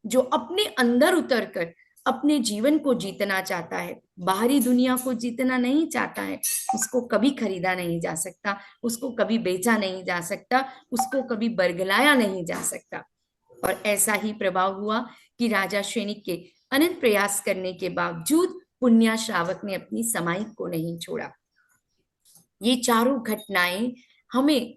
जो अपने अंदर उतरकर अपने जीवन को जीतना चाहता है, बाहरी दुनिया को जीतना नहीं चाहता है, उसको कभी खरीदा नहीं जा सकता, उसको कभी बेचा नहीं जा सकता, उसको कभी बरगलाया नहीं जा सकता। और ऐसा ही प्रभाव हुआ कि राजा श्रेणिक के अनंत प्रयास करने के बावजूद पुण्य श्रावक ने अपनी समायिक को नहीं छोड़ा। ये चारों घटनाएं हमें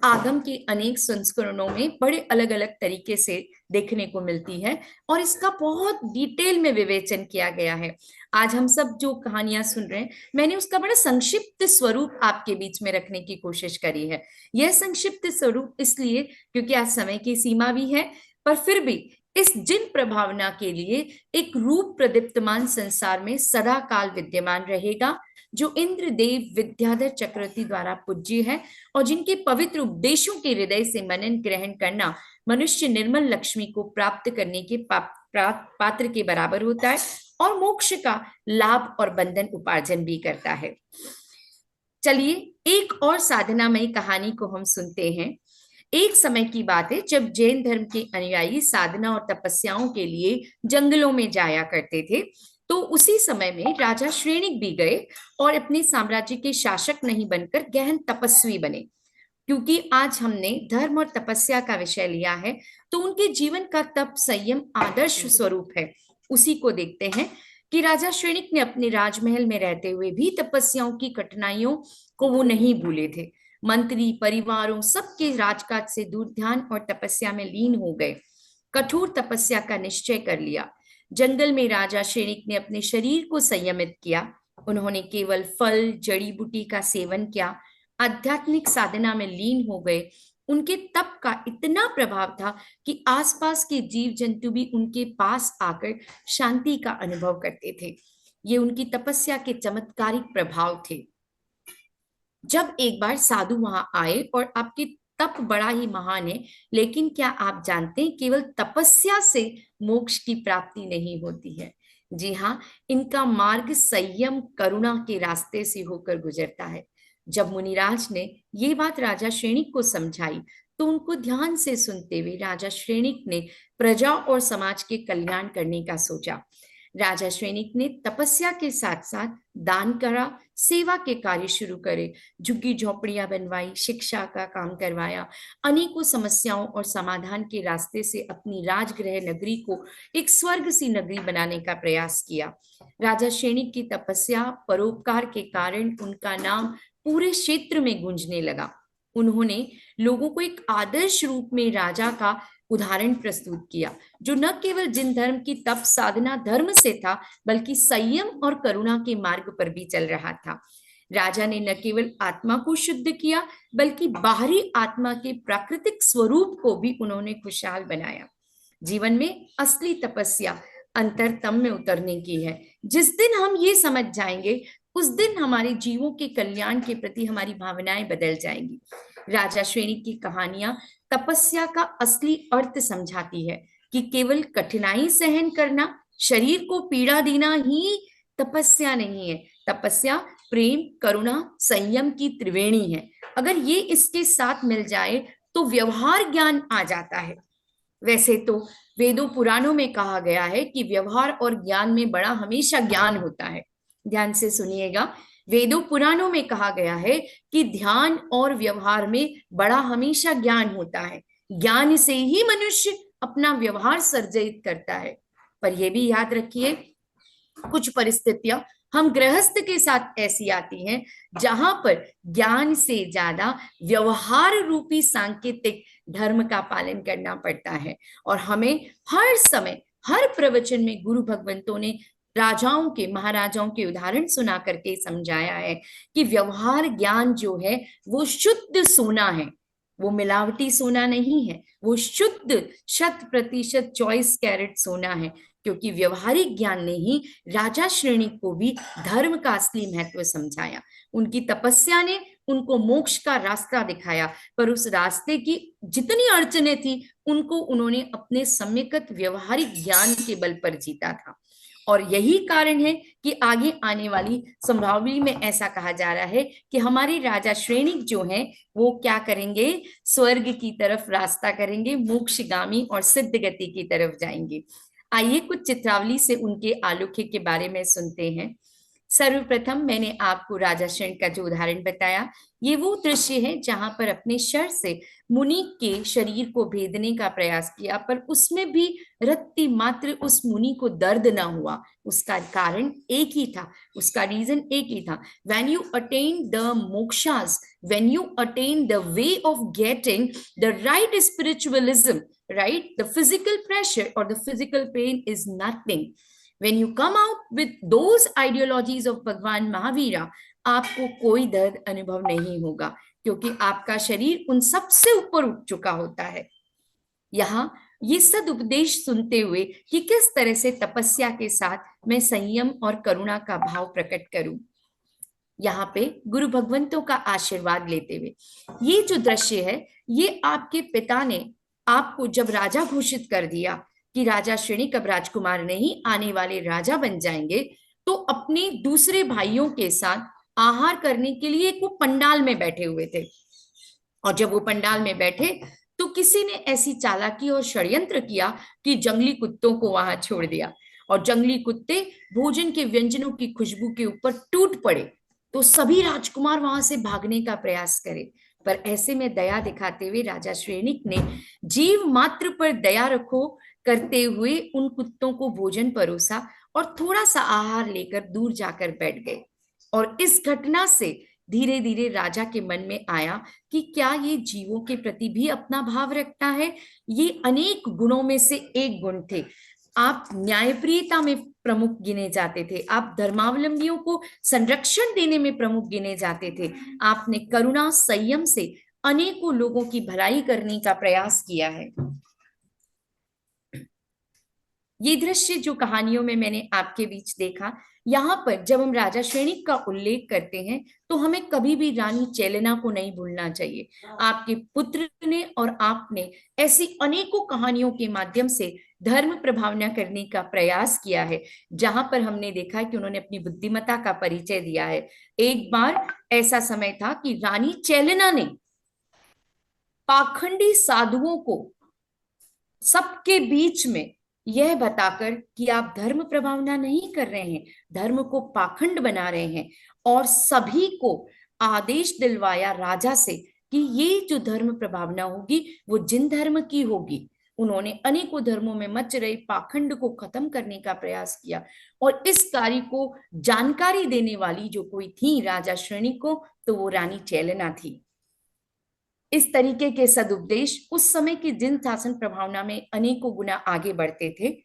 आगम के अनेक संस्करणों में बड़े अलग अलग तरीके से देखने को मिलती है और इसका बहुत डिटेल में विवेचन किया गया है। आज हम सब जो कहानियां सुन रहे हैं, मैंने उसका बड़ा संक्षिप्त स्वरूप आपके बीच में रखने की कोशिश करी है। यह संक्षिप्त स्वरूप इसलिए क्योंकि आज समय की सीमा भी है, पर फिर भी इस जिन प्रभावना के लिए एक रूप प्रदीप्तमान संसार में सदा काल विद्यमान रहेगा, जो इंद्रदेव विद्याधर चक्रवर्ती द्वारा पूज्य है और जिनके पवित्र उपदेशों के हृदय से मनन ग्रहण करना मनुष्य निर्मल लक्ष्मी को प्राप्त करने के पात्र के बराबर होता है और मोक्ष का लाभ और बंधन उपार्जन भी करता है। चलिए एक और साधनामयी कहानी को हम सुनते हैं। एक समय की बात है जब जैन धर्म के अनुयायी साधना और तपस्याओं के लिए जंगलों में जाया करते थे। तो उसी समय में राजा श्रेणिक भी गए और अपने साम्राज्य के शासक नहीं बनकर गहन तपस्वी बने। क्योंकि आज हमने धर्म और तपस्या का विषय लिया है, तो उनके जीवन का तप संयम आदर्श स्वरूप है। उसी को देखते हैं कि राजा श्रेणिक ने अपने राजमहल में रहते हुए भी तपस्याओं की कठिनाइयों को वो नहीं भूले थे। मंत्री परिवारों सबके राजकाज से दूर ध्यान और तपस्या में लीन हो गए, कठोर तपस्या का निश्चय कर लिया। जंगल में राजा श्रेणिक ने अपने शरीर को संयमित किया। उन्होंने केवल फल जड़ी बूटी का सेवन किया, आध्यात्मिक साधना में लीन हो गए। उनके तप का इतना प्रभाव था कि आसपास के जीव जंतु भी उनके पास आकर शांति का अनुभव करते थे। ये उनकी तपस्या के चमत्कारिक प्रभाव थे। जब एक बार साधु वहां आए और आपके तप बड़ा ही महान है, लेकिन क्या आप जानते हैं केवल तपस्या से मोक्ष की प्राप्ति नहीं होती है। जी हाँ, इनका मार्ग संयम करुणा के रास्ते से होकर गुजरता है। जब मुनिराज ने ये बात राजा श्रेणिक को समझाई तो उनको ध्यान से सुनते हुए राजा श्रेणिक ने प्रजा और समाज के कल्याण करने का सोचा। राजा श्रेणिक ने तपस्या के साथ साथ दान करा, सेवा के कार्य शुरू करे, झुग्गी झोपड़ियां बनवाई, शिक्षा का काम करवाया, अनेकों समस्याओं और समाधान के रास्ते से अपनी राजगृह नगरी को एक स्वर्ग सी नगरी बनाने का प्रयास किया। राजा श्रेणिक की तपस्या परोपकार के कारण उनका नाम पूरे क्षेत्र में गूंजने लगा। उन्होंने लोगों को एक आदर्श रूप में राजा का उदाहरण प्रस्तुत किया, जो न केवल जिन धर्म की तप साधना धर्म से था, बल्कि संयम और करुणा के मार्ग पर भी चल रहा था। राजा ने न केवल आत्मा को शुद्ध किया, बल्कि बाहरी आत्मा के प्राकृतिक स्वरूप को भी उन्होंने खुशहाल बनाया। जीवन में असली तपस्या अंतरतम में उतरने की है। जिस दिन हम ये समझ जाएंगे, उस दिन हमारे जीवों के कल्याण के प्रति हमारी भावनाएं बदल जाएंगी। राजा श्रेणिक की कहानियां तपस्या का असली अर्थ समझाती है कि केवल कठिनाई सहन करना, शरीर को पीड़ा देना ही तपस्या नहीं है। तपस्या प्रेम करुणा संयम की त्रिवेणी है। अगर ये इसके साथ मिल जाए तो व्यवहार ज्ञान आ जाता है। वैसे तो वेदों पुराणों में कहा गया है कि व्यवहार और ज्ञान में बड़ा हमेशा ज्ञान होता है। ध्यान से सुनिएगा, वेदों पुराणों में कहा गया है कि ध्यान और व्यवहार में बड़ा हमेशा ज्ञान होता है। ज्ञान से ही मनुष्य अपना व्यवहार सर्जित करता है। पर यह भी याद रखिए, कुछ परिस्थितियां हम गृहस्थ के साथ ऐसी आती हैं जहां पर ज्ञान से ज्यादा व्यवहार रूपी सांकेतिक धर्म का पालन करना पड़ता है। और हमें हर समय हर प्रवचन में गुरु भगवंतों ने राजाओं के महाराजाओं के उदाहरण सुना करके समझाया है कि व्यवहार ज्ञान जो है वो शुद्ध सोना है, वो मिलावटी सोना नहीं है, वो शुद्ध 100% 24 कैरेट सोना है। क्योंकि व्यवहारिक ज्ञान ने ही राजा श्रेणिक को भी धर्म का असली महत्व समझाया। उनकी तपस्या ने उनको मोक्ष का रास्ता दिखाया, पर उस रास्ते की जितनी अड़चने थी उनको उन्होंने अपने सम्यक्त व्यवहारिक ज्ञान के बल पर जीता था। और यही कारण है कि आगे आने वाली संभावनी में ऐसा कहा जा रहा है कि हमारे राजा श्रेणिक जो हैं वो क्या करेंगे, स्वर्ग की तरफ रास्ता करेंगे, मोक्षगामी और सिद्ध गति की तरफ जाएंगे। आइए कुछ चित्रावली से उनके आलोक्य के बारे में सुनते हैं। सर्वप्रथम मैंने आपको राजा श्रेणिक का जो उदाहरण बताया, ये वो दृश्य है जहां पर अपने शर से मुनि के शरीर को भेदने का प्रयास किया, पर उसमें भी रत्ती मात्र उस मुनि को दर्द ना हुआ। उसका कारण एक ही था, उसका रीजन एक ही था। When you attain the mokshas, when you attain the way of getting the right spiritualism, right, the physical pressure or the physical pain is nothing. When you come out with those ideologies of भगवान महावीरा, आपको कोई दर्द अनुभव नहीं होगा, क्योंकि आपका शरीर उन सब से ऊपर उठ चुका होता है। यहाँ ये सदुपदेश सुनते हुए कि किस तरह से तपस्या के साथ मैं संयम और करुणा का भाव प्रकट करूं, यहाँ पे गुरु भगवंतों का आशीर्वाद लेते हुए ये जो दृश्य है, ये आपके पिता ने आपको जब राजा घोषित कर दिया कि राजा श्रेणिक अब राजकुमार नहीं आने वाले राजा बन जाएंगे, तो अपने दूसरे भाइयों के साथ आहार करने के लिए वो पंडाल में बैठे हुए थे। और जब वो पंडाल में बैठे तो किसी ने ऐसी चालाकी और षड्यंत्र किया कि जंगली कुत्तों को वहां छोड़ दिया, और जंगली कुत्ते भोजन के व्यंजनों की खुशबू के ऊपर टूट पड़े। तो सभी राजकुमार वहां से भागने का प्रयास करे, पर ऐसे में दया दिखाते हुए राजा श्रेणिक ने जीव मात्र पर दया रखो करते हुए उन कुत्तों को भोजन परोसा और थोड़ा सा आहार लेकर दूर जाकर बैठ गए। और इस घटना से धीरे धीरे राजा के मन में आया कि क्या ये जीवों के प्रति भी अपना भाव रखता है। ये अनेक गुणों में से एक गुण थे। आप न्यायप्रियता में प्रमुख गिने जाते थे, आप धर्मावलंबियों को संरक्षण देने में प्रमुख गिने जाते थे, आपने करुणा संयम से अनेकों लोगों की भलाई करने का प्रयास किया है। ये दृश्य जो कहानियों में मैंने आपके बीच देखा, यहाँ पर जब हम राजा श्रेणिक का उल्लेख करते हैं तो हमें कभी भी रानी चेलेना को नहीं भूलना चाहिए। आपके पुत्र ने और आपने ऐसी अनेकों कहानियों के माध्यम से धर्म प्रभावना करने का प्रयास किया है, जहां पर हमने देखा है कि उन्होंने अपनी बुद्धिमत्ता का परिचय दिया है। एक बार ऐसा समय था कि रानी चेलेना ने पाखंडी साधुओं को सबके बीच में यह बताकर कि आप धर्म प्रभावना नहीं कर रहे हैं, धर्म को पाखंड बना रहे हैं, और सभी को आदेश दिलवाया राजा से कि ये जो धर्म प्रभावना होगी वो जिन धर्म की होगी। उन्होंने अनेकों धर्मों में मच रहे पाखंड को खत्म करने का प्रयास किया, और इस कार्य को जानकारी देने वाली जो कोई थी राजा श्रेणी को, तो वो रानी चेलेना थी। इस तरीके के सदुपदेश उस समय की जिन शासन प्रभावना में अनेकों गुना आगे बढ़ते थे।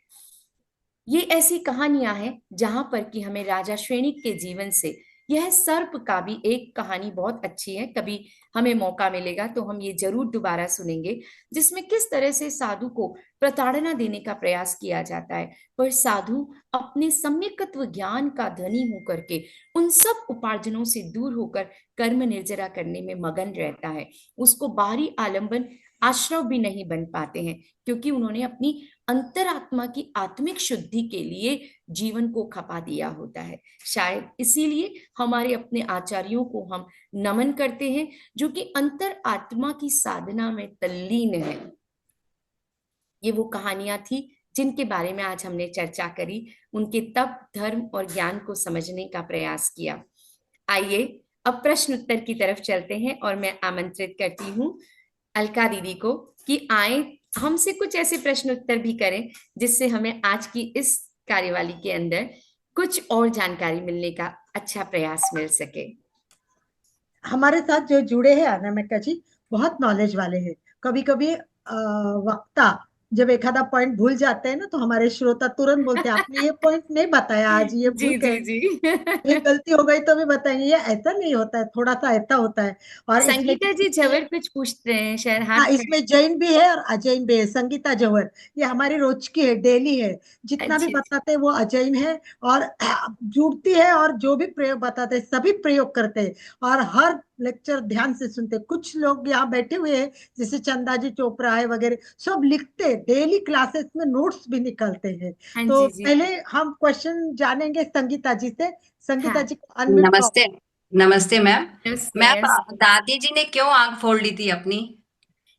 ये ऐसी कहानियां हैं जहां पर कि हमें राजा श्रेणिक के जीवन से, यह सर्प का भी एक कहानी बहुत अच्छी है, कभी हमें मौका मिलेगा तो हम ये जरूर दोबारा सुनेंगे, जिसमें किस तरह से साधु को प्रताड़ना देने का प्रयास किया जाता है, पर साधु अपने सम्यकत्व ज्ञान का धनी होकर के उन सब उपार्जनों से दूर होकर कर्म निर्जरा करने में मगन रहता है। उसको बाहरी आलंबन आश्रव भी नहीं बन पाते हैं, क्योंकि उन्होंने अपनी अंतरात्मा की आत्मिक शुद्धि के लिए जीवन को खपा दिया होता है। शायद इसीलिए हमारे अपने आचार्यों को हम नमन करते हैं, जो कि अंतर आत्मा की साधना में तल्लीन है। ये वो कहानियां थी जिनके बारे में आज हमने चर्चा करी, उनके तप, धर्म और ज्ञान को समझने का प्रयास किया। आइए अब प्रश्न उत्तर की तरफ चलते हैं, और मैं आमंत्रित करती हूँ अलका दीदी को कि आए हमसे कुछ ऐसे प्रश्न उत्तर भी करें जिससे हमें आज की इस कार्यवाही के अंदर कुछ और जानकारी मिलने का अच्छा प्रयास मिल सके। हमारे साथ जो जुड़े हैं अनामिका जी बहुत नॉलेज वाले हैं। कभी कभी वक्ता जब एखादा पॉइंट भूल जाते हैं ना, तो हमारे श्रोता तुरंत बोलते हैं आपने ये पॉइंट नहीं बताया आज, ये भूल जी गए, जी जी। ये गलती हो गई तो भी बताएंगे, ये ऐसा नहीं होता है, थोड़ा सा ऐसा होता है। और इसमें संगीता जी झवर कुछ पूछ रहे हैं, शायद हाँ, हाथ इसमें जैन भी है और अजैन भी है। संगीता जौहर ये हमारी रोज की है, डेली है, जितना भी अच्छी। बताते हैं वो अजैन है, और जुड़ती है, और जो भी प्रयोग बताते हैं सभी प्रयोग करते हैं, और हर लेक्चर ध्यान से सुनते हैं। कुछ लोग यहाँ बैठे हुए हैं जैसे चंदा जी चोपड़ा है वगैरह, सब लिखते डेली क्लासेस में, नोट्स भी निकालते हैं। हाँ तो जी जी। पहले हम क्वेश्चन जानेंगे संगीता जी से। संगीता हाँ। जी को अनम्यूट। नमस्ते। नमस्ते मैम। Yes ma'am, yes. दादी जी ने क्यों आंख फोड़ ली थी अपनी?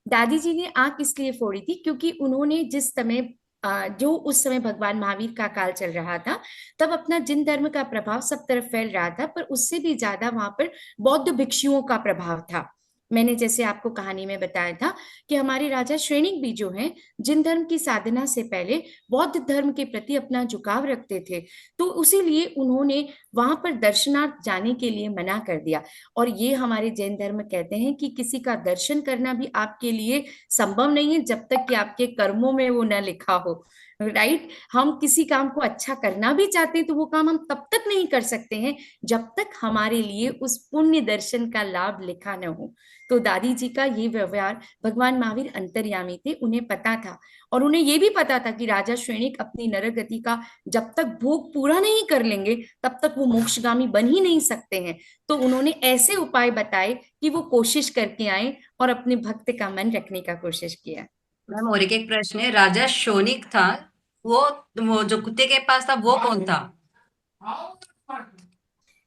दादी जी ने आंख इसलिए फोड़ी थी क्योंकि उन्होंने जिस समय जो उस समय भगवान महावीर का काल चल रहा था, तब अपना जिन धर्म का प्रभाव सब तरफ फैल रहा था, पर उससे भी ज्यादा वहां पर बौद्ध भिक्षुओं का प्रभाव था। मैंने जैसे आपको कहानी में बताया था कि हमारे राजा श्रेणिक भी जो हैं, जिन धर्म की साधना से पहले बौद्ध धर्म के प्रति अपना झुकाव रखते थे, तो उसी लिए उन्होंने वहां पर दर्शनार्थ जाने के लिए मना कर दिया। और ये हमारे जैन धर्म कहते हैं कि किसी का दर्शन करना भी आपके लिए संभव नहीं है जब तक कि आपके कर्मों में वो न लिखा हो। राइट। हम किसी काम को अच्छा करना भी चाहते हैं तो वो काम हम तब तक नहीं कर सकते हैं जब तक हमारे लिए उस पुण्य दर्शन का लाभ लिखा न हो। तो दादी जी का ये व्यवहार, भगवान महावीर अंतर्यामी थे, उन्हें पता था, और उन्हें ये भी पता था कि राजा श्रेणिक अपनी नरक गति का जब तक भोग पूरा नहीं कर लेंगे तब तक वो मोक्षगामी बन ही नहीं सकते हैं। तो उन्होंने ऐसे उपाय बताए कि वो कोशिश करके आए और अपने भक्त का मन रखने का कोशिश किया। मैम, और एक प्रश्न है, राजा शोनिक था, वो जो कुत्ते के पास था वो कौन था?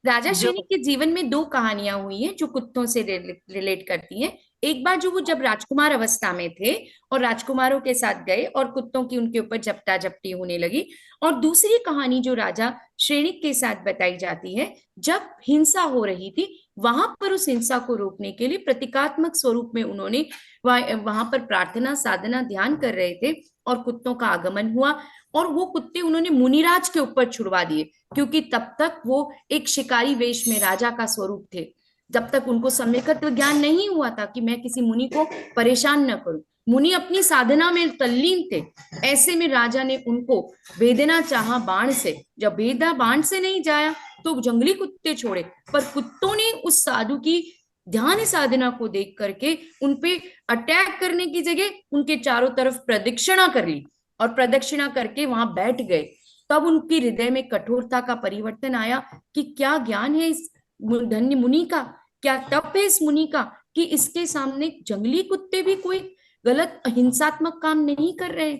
राजा जो श्रेणिक के जीवन में दो कहानियां हुई हैं जो कुत्तों से रिलेट करती हैं। एक बार जो वो जब राजकुमार अवस्था में थे और राजकुमारों के साथ गए और कुत्तों की उनके ऊपर झपटा झपटी होने लगी, और दूसरी कहानी जो राजा श्रेणिक के साथ बताई जाती है, जब हिंसा हो रही थी वहां पर उस हिंसा को रोकने के लिए प्रतीकात्मक स्वरूप में उन्होंने वहां पर प्रार्थना साधना ध्यान कर रहे थे और कुत्तों का आगमन हुआ और वो कुत्ते उन्होंने मुनिराज के ऊपर छुड़वा दिए, क्योंकि तब तक वो एक शिकारी वेश में राजा का स्वरूप थे। जब तक उनको सम्यकत्व ज्ञान नहीं हुआ था कि मैं किसी मुनि को परेशान न करूं, मुनि अपनी साधना में तल्लीन थे। ऐसे में राजा ने उनको भेदना चाहा बाण से, जब भेदा बाण से नहीं जाया तो जंगली कुत्ते छोड़े, पर कुत्तों ने उस साधु की ध्यान साधना को देख करके उनपे अटैक करने की जगह उनके चारों तरफ प्रदक्षिणा कर ली और प्रदक्षिणा करके वहां बैठ गए। तब उनकी हृदय में कठोरता का परिवर्तन आया कि क्या ज्ञान है इस धन्य मुनि का, क्या तप है इस मुनि का कि इसके सामने जंगली कुत्ते भी कोई गलत हिंसात्मक काम नहीं कर रहे।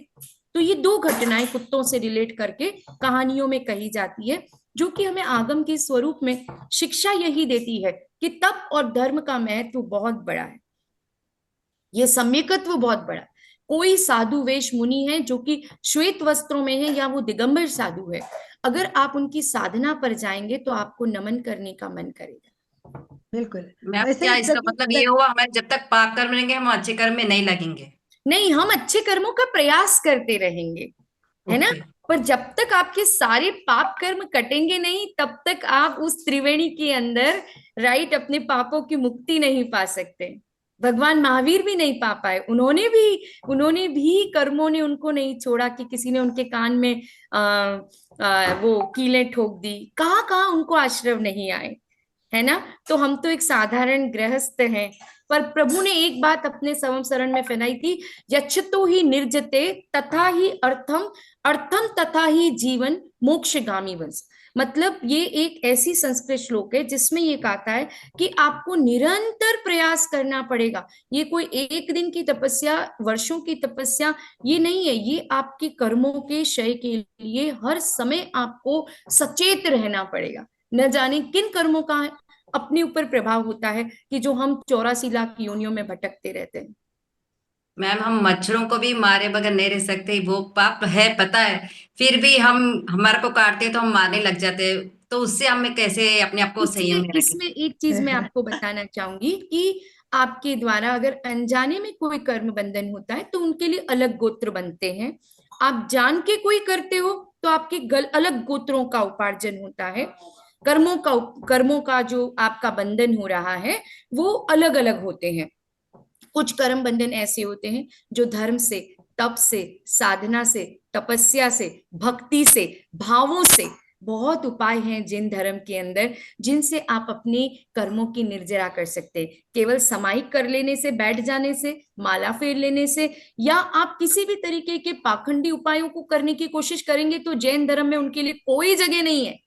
तो ये दो घटनाएं कुत्तों से रिलेट करके कहानियों में कही जाती है, जो कि हमें आगम के स्वरूप में शिक्षा यही देती है कि तप और धर्म का महत्व बहुत बड़ा है, ये सम्यकत्व बहुत बड़ा है। कोई साधु वेश मुनि है जो कि श्वेत वस्त्रों में है या वो दिगंबर साधु है, अगर आप उनकी साधना पर जाएंगे तो आपको नमन करने का मन करेगा। बिल्कुल। मैम वैसे क्या ही इसका मतलब ये हुआ हमें जब तक पाप कर्म रहेंगे हम अच्छे कर्म में नहीं लगेंगे? नहीं, हम अच्छे कर्मों का प्रयास करते रहेंगे, है ना, ओके। पर जब तक आपके सारे पाप कर्म कटेंगे नहीं तब तक आप उस त्रिवेणी के अंदर राइट अपने पापों की मुक्ति नहीं पा सकते। भगवान महावीर भी नहीं पा पाए, उन्होंने भी कर्मों ने उनको नहीं छोड़ा कि किसी ने उनके कान में वो कीलें ठोक दी, कहाँ कहाँ उनको आश्रव नहीं आए, है ना। तो हम तो एक साधारण गृहस्थ हैं, पर प्रभु ने एक बात अपने सवम शरण में फैलाई थी, यच्छतो ही निर्जते तथा ही अर्थम अर्थम तथा ही जीवन मोक्षगामी वंश। मतलब ये एक ऐसी संस्कृत श्लोक है जिसमें ये कहता है कि आपको निरंतर प्रयास करना पड़ेगा। ये कोई एक दिन की तपस्या, वर्षों की तपस्या ये नहीं है, ये आपके कर्मों के क्षय के लिए हर समय आपको सचेत रहना पड़ेगा। न जाने किन कर्मों का अपने ऊपर प्रभाव होता है कि जो हम 84 लाख योनियों में भटकते रहते हैं। मैम हम मच्छरों को भी मारे बगैर नहीं रह सकते, वो पाप है पता है, फिर भी हम हमारे को काटते हैं तो हम मारने लग जाते हैं, तो उससे हमें कैसे अपने आप को संयम इसमें में रखें? इसमें एक चीज मैं आपको बताना चाहूंगी कि आपके द्वारा अगर अनजाने में कोई कर्म बंधन होता है तो उनके लिए अलग गोत्र बनते हैं। आप जान के कोई करते हो तो आपके अलग गोत्रों का उपार्जन होता है। कर्मों का जो आपका बंधन हो रहा है वो अलग अलग होते हैं। कुछ कर्म बंधन ऐसे होते हैं जो धर्म से, तप से, साधना से, तपस्या से, भक्ति से, भावों से, बहुत उपाय हैं जिन धर्म के अंदर जिनसे आप अपने कर्मों की निर्जरा कर सकते हैं। केवल समाहिक कर लेने से, बैठ जाने से, माला फेर लेने से, या आप किसी भी तरीके के पाखंडी उपायों को करने की कोशिश करेंगे तो जैन धर्म में उनके लिए कोई जगह नहीं है।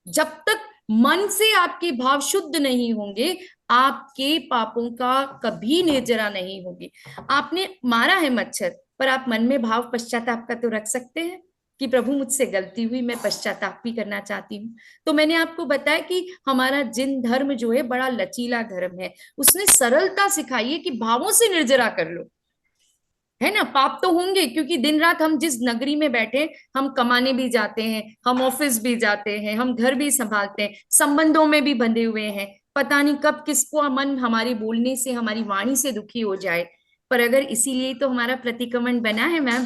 जब तक मन से आपके भाव शुद्ध नहीं होंगे आपके पापों का कभी निर्जरा नहीं होगी। आपने मारा है मच्छर, पर आप मन में भाव पश्चाताप का तो रख सकते हैं कि प्रभु मुझसे गलती हुई, मैं पश्चाताप भी करना चाहती हूँ। तो मैंने आपको बताया कि हमारा जिन धर्म जो है बड़ा लचीला धर्म है, उसने सरलता सिखाई है कि भावों से निर्जरा कर लो, है ना। पाप तो होंगे क्योंकि दिन रात हम जिस नगरी में बैठे, हम कमाने भी जाते हैं, हम ऑफिस भी जाते हैं, हम घर भी संभालते हैं, संबंधों में भी बंधे हुए हैं, पता नहीं कब किसको मन हमारे बोलने से, हमारी वाणी से दुखी हो जाए। पर अगर इसीलिए तो हमारा प्रतिक्रमण बना है मैम,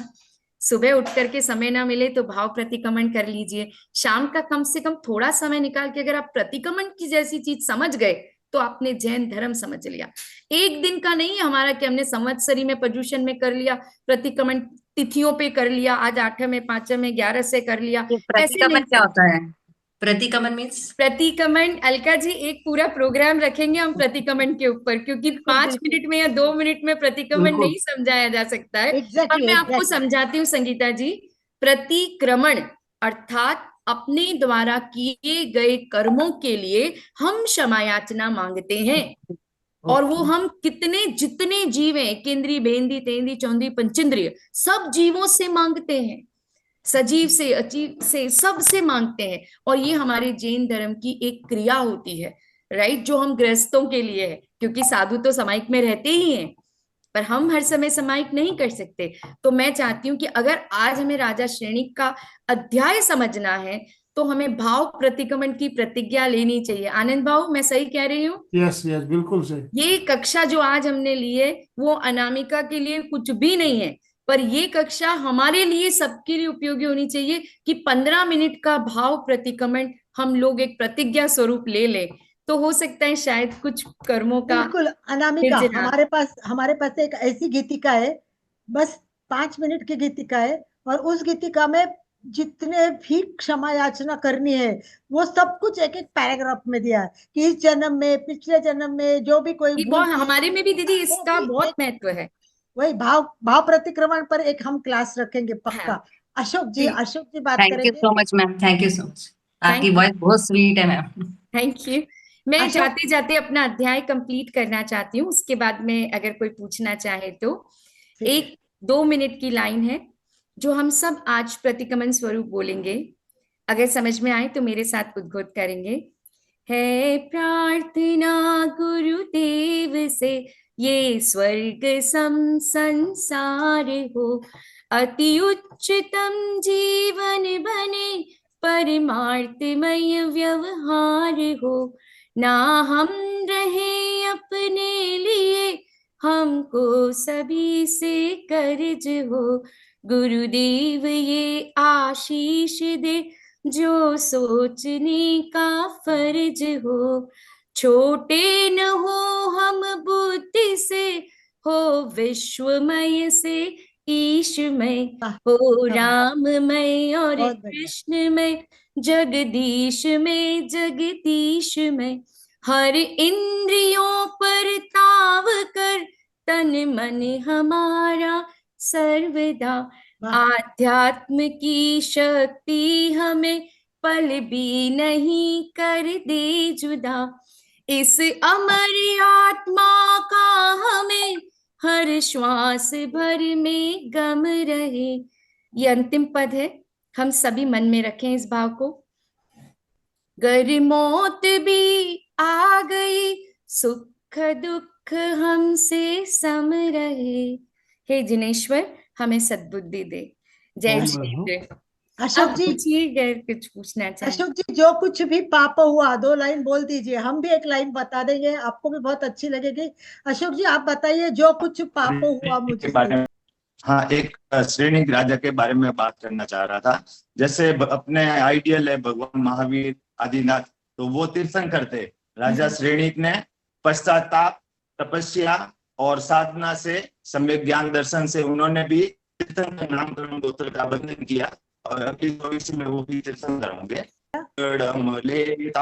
सुबह उठ करके समय ना मिले तो भाव प्रतिक्रमण कर लीजिए। शाम का कम से कम थोड़ा समय निकाल के अगर आप प्रतिक्रमण की जैसी चीज समझ गए तो आपने जैन धर्म समझ लिया। एक दिन का नहीं है हमारा कि हमने संवत्सरी में पर्युषण में कर लिया, प्रतिक्रमण तिथियों पे कर लिया, आज 8 में 5 में 11 से कर लिया, ऐसे प्रतिक्रमण नहीं। क्या होता है? प्रतिक्रमण मीन्स? प्रतिक्रमण अलका जी एक पूरा प्रोग्राम रखेंगे हम प्रतिक्रमण के ऊपर, क्योंकि 5 मिनट में या 2 मिनट में प्रतिक्रमण बिल्कुल। नहीं समझाया जा सकता है। अब एग्जैक्टली मैं आपको समझाती हूँ संगीता जी। प्रतिक्रमण अर्थात अपने द्वारा किए गए कर्मों के लिए हम क्षमा याचना मांगते हैं, और वो हम कितने जितने जीव हैं, केंद्रीय, बेंदी, तेंदी, चौंदी, पंचेंद्रिय, सब जीवों से मांगते हैं, सजीव से, अजीव से, सब से मांगते हैं। और ये हमारे जैन धर्म की एक क्रिया होती है, राइट, जो हम गृहस्थों के लिए है। क्योंकि साधु तो समाइक में रहते ही हैं, पर हम हर समय समाइक नहीं कर सकते। तो मैं चाहती हूँ कि अगर आज हमें राजा श्रेणी का अध्याय समझना है तो हमें भाव प्रतिक्रमण की प्रतिज्ञा लेनी चाहिए। आनंद भाव, मैं सही कह रही हूँ? यस यस, बिल्कुल सही। ये कक्षा जो आज हमने ली है वो अनामिका के लिए कुछ भी नहीं है, पर ये कक्षा हमारे लिए, सबके लिए उपयोगी होनी चाहिए कि 15 मिनट का भाव प्रतिक्रमण हम लोग एक प्रतिज्ञा स्वरूप ले ले, तो हो सकता है शायद कुछ कर्मों का बिल्कुल अनामिका, निर्जना। हमारे पास एक ऐसी गीतिका है, बस 5 मिनट की गीतिका है, और उस गीतिका में जितने भी क्षमा याचना करनी है वो सब कुछ एक एक पैराग्राफ में दिया है कि इस जन्म में, पिछले जन्म में जो भी कोई ये भूल बहुत, की है, हमारे में भी दीदी वो इसका भी बहुत एक, महत्व है। वही भाव भाव प्रतिक्रमण पर एक हम क्लास रखेंगे हाँ पक्का। अशोक जी, जी, अशोक जी बात थैंक यू करेंगे। So much ma'am, thank you so much. आपकी थैंक यू, वॉइस बहुत स्वीट है मैम। Thank you. मैं अशोक, जाते जाते अपना अध्याय कंप्लीट करना चाहती हूँ, उसके बाद में अगर कोई पूछना चाहे तो ठीक है। एक 2 मिनट की लाइन है जो हम सब आज प्रतिक्रमण स्वरूप बोलेंगे। अगर समझ में आए तो मेरे साथ उद्घोष करेंगे। है प्रार्थना गुरुदेव से, ये स्वर्ग सम संसार हो, अति उच्चतम जीवन बने, परमार्थमय व्यवहार हो, ना हम रहे अपने लिए, हमको सभी से कर्ज हो, गुरुदेव ये आशीष दे, जो सोचने का फर्ज हो, छोटे न हो हम बुद्धि से, हो विश्वमय से ईशमय, वाह, हो क्या बात, राममय और बहुत बढ़िया। कृष्णमय, जगदीश में जगदीश में, हर इंद्रियों पर ताव कर, तन मन हमारा सर्वदा, वाह, आध्यात्म की शक्ति हमें पल भी नहीं कर दे जुदा, इस अमर आत्मा का हमें हर श्वास भर में गम रहे। ये अंतिम पद है, हम सभी मन में रखें इस भाव को। गर मौत भी आ गई, सुख दुख हमसे सम रहे, हे जिनेश्वर हमें सद्बुद्धि दे। जय ओम नमः। जिनेन्द्र। अशोक अब जी, पूछिए अगर कुछ पूछना चाहे। अशोक जी, जो कुछ भी पाप हुआ 2 लाइन बोल दीजिए, हम भी एक लाइन बता देंगे, आपको भी बहुत अच्छी लगेगी। अशोक जी आप बताइए, जो कुछ पाप हुआ के मुझसे। बारे में, हाँ, एक श्रेणी राजा के बारे में बात करना चाह रहा था। जैसे अपने आइडियल है भगवान महावीर आदिनाथ, तो वो तीर्थंकर थे। राजा श्रेणिक ने पश्चाताप, तपस्या और साधना से, सम्यक ज्ञान दर्शन से उन्होंने भी तीर्थंकर नामकरण गोत्र का बंधन किया, और अभी भविष्य में वो भी तीर्थंकर होंगे। शरणम लेता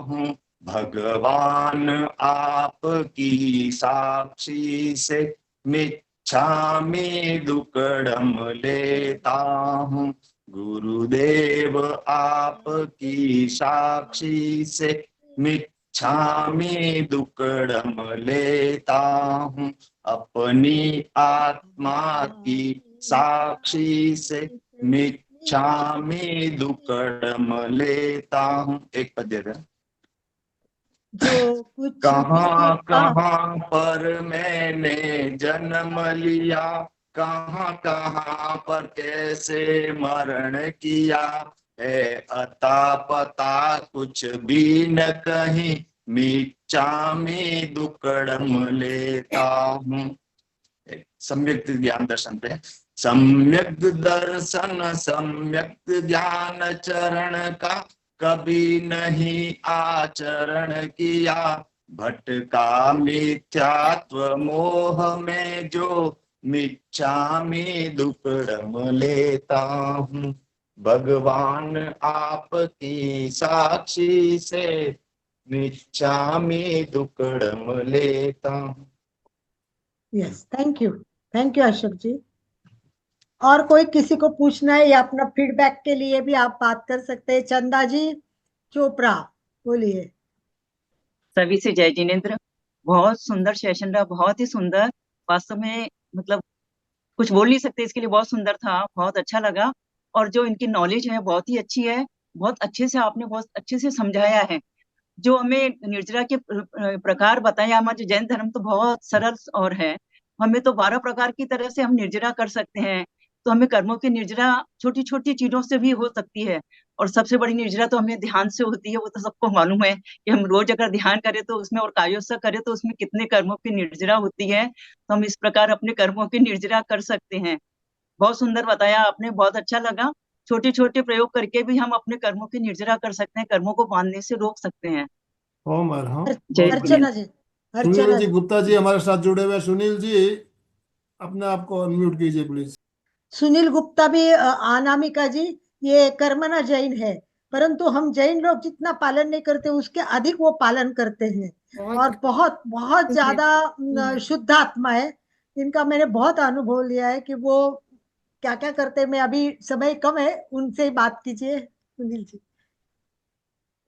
हूँ भगवान आपकी साक्षी से, मिच्छामि दुक्कडम लेता हूँ गुरुदेव आपकी साक्षी से, मिच्छामि दुक्कडम लेता हूँ अपनी आत्मा की साक्षी से, मिच्छामि दुक्कडम लेता हूँ। एक पद्य है। जो कुछ कहाँ भी कहाँ पर मैंने जन्म लिया, कहाँ कहाँ पर कैसे मरण किया, है अता पता कुछ भी न कहीं, मिच्छामि दुक्कडम लेता हूँ। सम्यक ज्ञान दर्शन पे, सम्यक दर्शन सम्यक ज्ञान चरण का, कभी नहीं आचरण किया, भटका मिथ्यात्व मोह में जो, मिच्छामि दुक्कडम लेता हूँ भगवान आपकी साक्षी से, मिच्छामि दुक्कडम लेता हूँ। यस, थैंक यू अशोक जी। और कोई किसी को पूछना है या अपना फीडबैक के लिए भी आप बात कर सकते हैं। चंदा जी चोपड़ा, बोलिए। सभी से जय जिनेन्द्र। बहुत सुंदर सेशन रहा, बहुत ही सुंदर। वास्तव में मतलब कुछ बोल नहीं सकते, इसके लिए बहुत सुंदर था, बहुत अच्छा लगा। और जो इनकी नॉलेज है बहुत ही अच्छी है, बहुत अच्छे से आपने बहुत अच्छे से समझाया है। जो हमें निर्जरा के प्रकार बताए। हमारा जैन धर्म तो बहुत सरल और है, हमें तो 12 प्रकार की तरह से हम निर्जरा कर सकते हैं। तो हमें कर्मों की निर्जरा छोटी छोटी चीजों से भी हो सकती है, और सबसे बड़ी निर्जरा तो हमें ध्यान से होती है। वो तो सबको मालूम है कि हम रोज अगर ध्यान करें तो उसमें, और कायोत्सव करें तो उसमें कितने कर्मों की निर्जरा होती है। तो हम इस प्रकार अपने कर्मों की निर्जरा कर सकते हैं। बहुत सुंदर बताया आपने, बहुत अच्छा लगा। छोटे छोटे प्रयोग करके भी हम अपने कर्मों की निर्जरा कर सकते हैं, कर्मों को बांधने से रोक सकते हैं। ओम अरहम। जय बहुत बढ़िया। अर्चना जी, सुनील अर्चना जी जी, गुप्ता जी हमारे साथ जुड़े हुए हैं। सुनील जी अपने आप को अनम्यूट कीजिए प्लीज। सुनील गुप्ता भी अनामिका जी, ये कर्मना जैन है, परंतु हम जैन लोग जितना पालन नहीं करते उसके अधिक वो पालन करते हैं, और बहुत बहुत बहुत ज्यादा शुद्ध आत्मा है इनका। मैंने बहुत अनुभव लिया है कि वो क्या क्या करते हैं। मैं अभी समय कम है, उनसे ही बात कीजिए सुनील जी।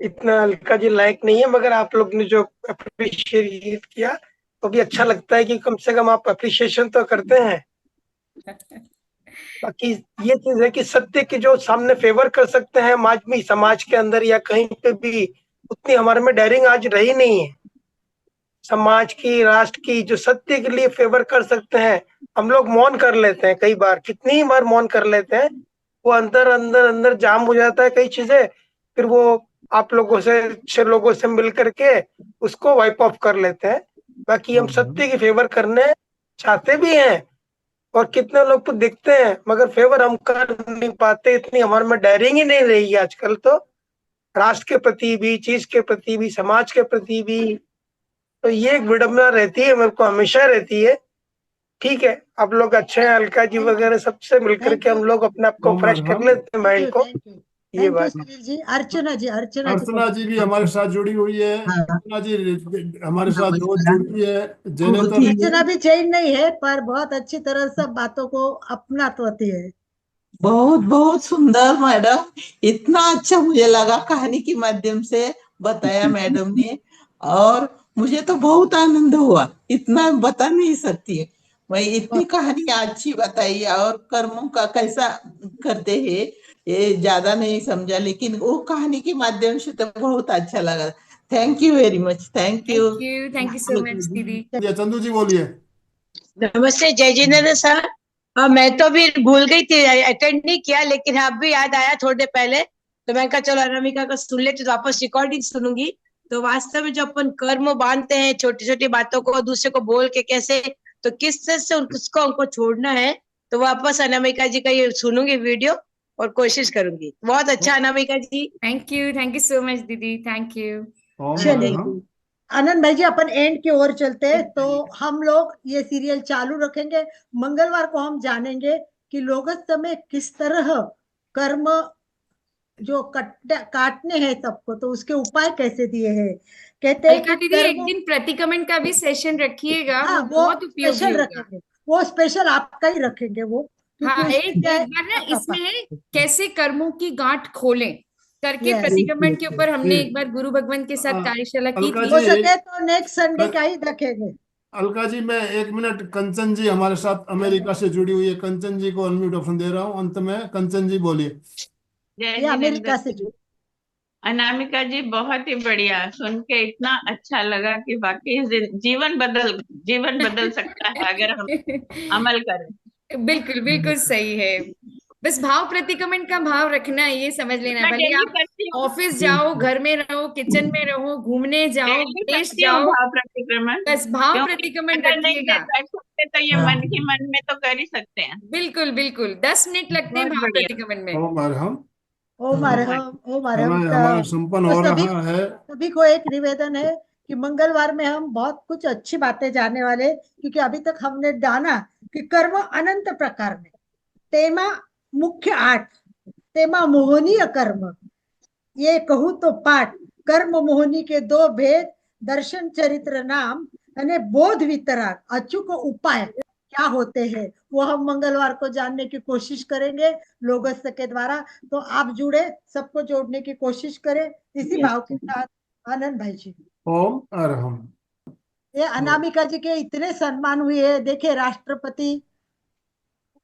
इतना अलका जी लायक नहीं है, मगर आप लोग ने जो अप्रिशिएट किया तो भी अच्छा लगता है कि कम से कम आप अप्रिशिएशन तो करते हैं। बाकी ये चीज है कि सत्य के जो सामने फेवर कर सकते हैं हम आज भी समाज के अंदर या कहीं पे भी, उतनी हमारे में डेयरिंग आज रही नहीं है। समाज की, राष्ट्र की, जो सत्य के लिए फेवर कर सकते हैं, हम लोग मौन कर लेते हैं। कई बार, कितनी ही बार मौन कर लेते हैं, वो अंदर अंदर अंदर जाम हो जाता है कई चीजें, फिर वो आप लोगों से, अच्छे लोगों से मिल करके उसको वाइप ऑफ कर लेते हैं। बाकी हम सत्य की फेवर करने चाहते भी हैं, और कितने लोग तो दिखते हैं मगर फेवर हम कर नहीं पाते। इतनी हमारे में डेयरिंग ही नहीं रही है आजकल तो, राष्ट्र के प्रति भी, चीज के प्रति भी, समाज के प्रति भी। तो ये एक विडंबना रहती है, मेरे को हमेशा रहती है। ठीक है, आप लोग अच्छे हैं, अलका जी वगैरह सबसे मिलकर थैंक के यू, हम लोग अपने आप को ओम फ्रेश कर अरहम। लेते हैं माइंड को। थैंक यू, ये थैंक यू बात सुनील जी। अर्चना जी, अर्चना जी अर्चना जी भी हमारे साथ जुड़ी हुई है। अर्चना जी हमारे साथ रोज जुड़ती है। जैनेतर अर्चना भी जैन नहीं है, पर बहुत अच्छी तरह सब बातों को अपनाती है। बहुत बहुत सुंदर मैडम, इतना अच्छा मुझे लगा कहानी के माध्यम से बताया मैडम ने, और मुझे तो बहुत आनंद हुआ, इतना बता नहीं सकती। मैं इतनी कहानी अच्छी बताई, और कर्मों का कैसा करते हैं ये ज्यादा नहीं समझा, लेकिन वो कहानी के माध्यम से तो बहुत अच्छा लगा। Thank you very much, thank you. Thank you so much दीदी। चंदू जी बोलिए। नमस्ते जय जिनेन्द्र सर। मैं तो अभी भूल गई थी, अटेंड नहीं किया, लेकिन अब भी याद आया थोड़े पहले, तो मैं कहा चलो अनामिका का सुन लेती, तो वापस रिकॉर्डिंग सुनूंगी। तो वास्तव में जो अपन कर्म बांधते हैं, छोटी छोटी बातों को दूसरे को बोल के कैसे, तो किस तरह से उसको हमको छोड़ना है, तो वापस अनामिका जी का ये सुनूंगी वीडियो और कोशिश करूंगी। बहुत अच्छा अनामिका जी। थैंक यू सो मच दीदी, थैंक यू। ओम चलिए अरहम। आनंद भाई जी, अपन एंड की ओर चलते हैं। तो हम लोग ये सीरियल चालू रखेंगे। मंगलवार को हम जानेंगे कि लोगस्थ में किस तरह कर्म जो काटने हैं सबको, तो उसके उपाय कैसे दिए हैं। कहते हैं अलका कि दीदी एक कर्म, दिन प्रतिक्रमण का भी सेशन रखिएगा, हाँ वो वो बहुत उपयोगी स्पेशल होगा। रखेंगे, वो स्पेशल आपका ही रखेंगे वो, क्योंकि हाँ, उसमें एक क्या है, एक बार ना इसमें कैसे कर्मों की गांठ खोलें करके यस, प्रतिक्रमण के ऊपर हमने जी। एक बार गुरु भगवान के साथ कार्यशाला की अलका थी। हो जी, सके तो नेक्स्ट संडे का ही रखेंगे। अलका जी मैं एक मिनट, कंचन जी हमारे साथ अमेरिका से जुड़ी हुई है। कंचन जी को अनम्यूट ऑप्शन दे रहा हूँ अंत में। कंचन जी बोलिए। जय ये जिनेन्द्र अमेरिका से जी। अनामिका जी बहुत ही बढ़िया, सुन के इतना अच्छा लगा कि वाकई जीवन बदल सकता है अगर हम अमल करें। बिल्कुल बिल्कुल सही है। बस भाव प्रतिक्रमण का भाव रखना है, ये समझ लेना है। मैं भले डेली आप करती हूँ, ऑफिस जाओ, घर में रहो, किचन में रहो, घूमने जाओ, डेली विदेश करती हूँ जाओ, भाव प्रतिक्रमण। बस भाव क्योंकि प्रतिक्रमण अगर नहीं रखिएगा। बैठ सकते तो ये मन ही मन में तो कर ही सकते हैं। बिल्कुल बिल्कुल 10 मिनट लगते हैं बहुत भाव बढ़िया। प्रतिक्रमण में। ओम अरहम। ओम अरहम, ओम अरहम। समय हमारा संपन्न तो हो सभी रहा है। सभी को एक निवेदन है कि मंगलवार में हम बहुत कुछ अच्छी बातें जानने वाले हैं, क्योंकि अभी तक हमने जाना कि कर्म अनंत प्रकार में, तेमा मुख्य 8, तेमा मोहनीय कर्म, ये कहूँ तो पाठ, कर्म मोहनी के 2 भेद, दर्शन चरित्र नाम, यानी बोध वितराग, अचूक उपाय क्या होते हैं, वो हम मंगलवार को जानने की कोशिश करेंगे लोगस्थ के द्वारा। तो आप जुड़े, सबको जोड़ने की कोशिश करें इसी भाव के साथ। आनंद भाई जी, ओम अरहम। ये अनामिका जी के इतने सम्मान हुए हैं। देखिए राष्ट्रपति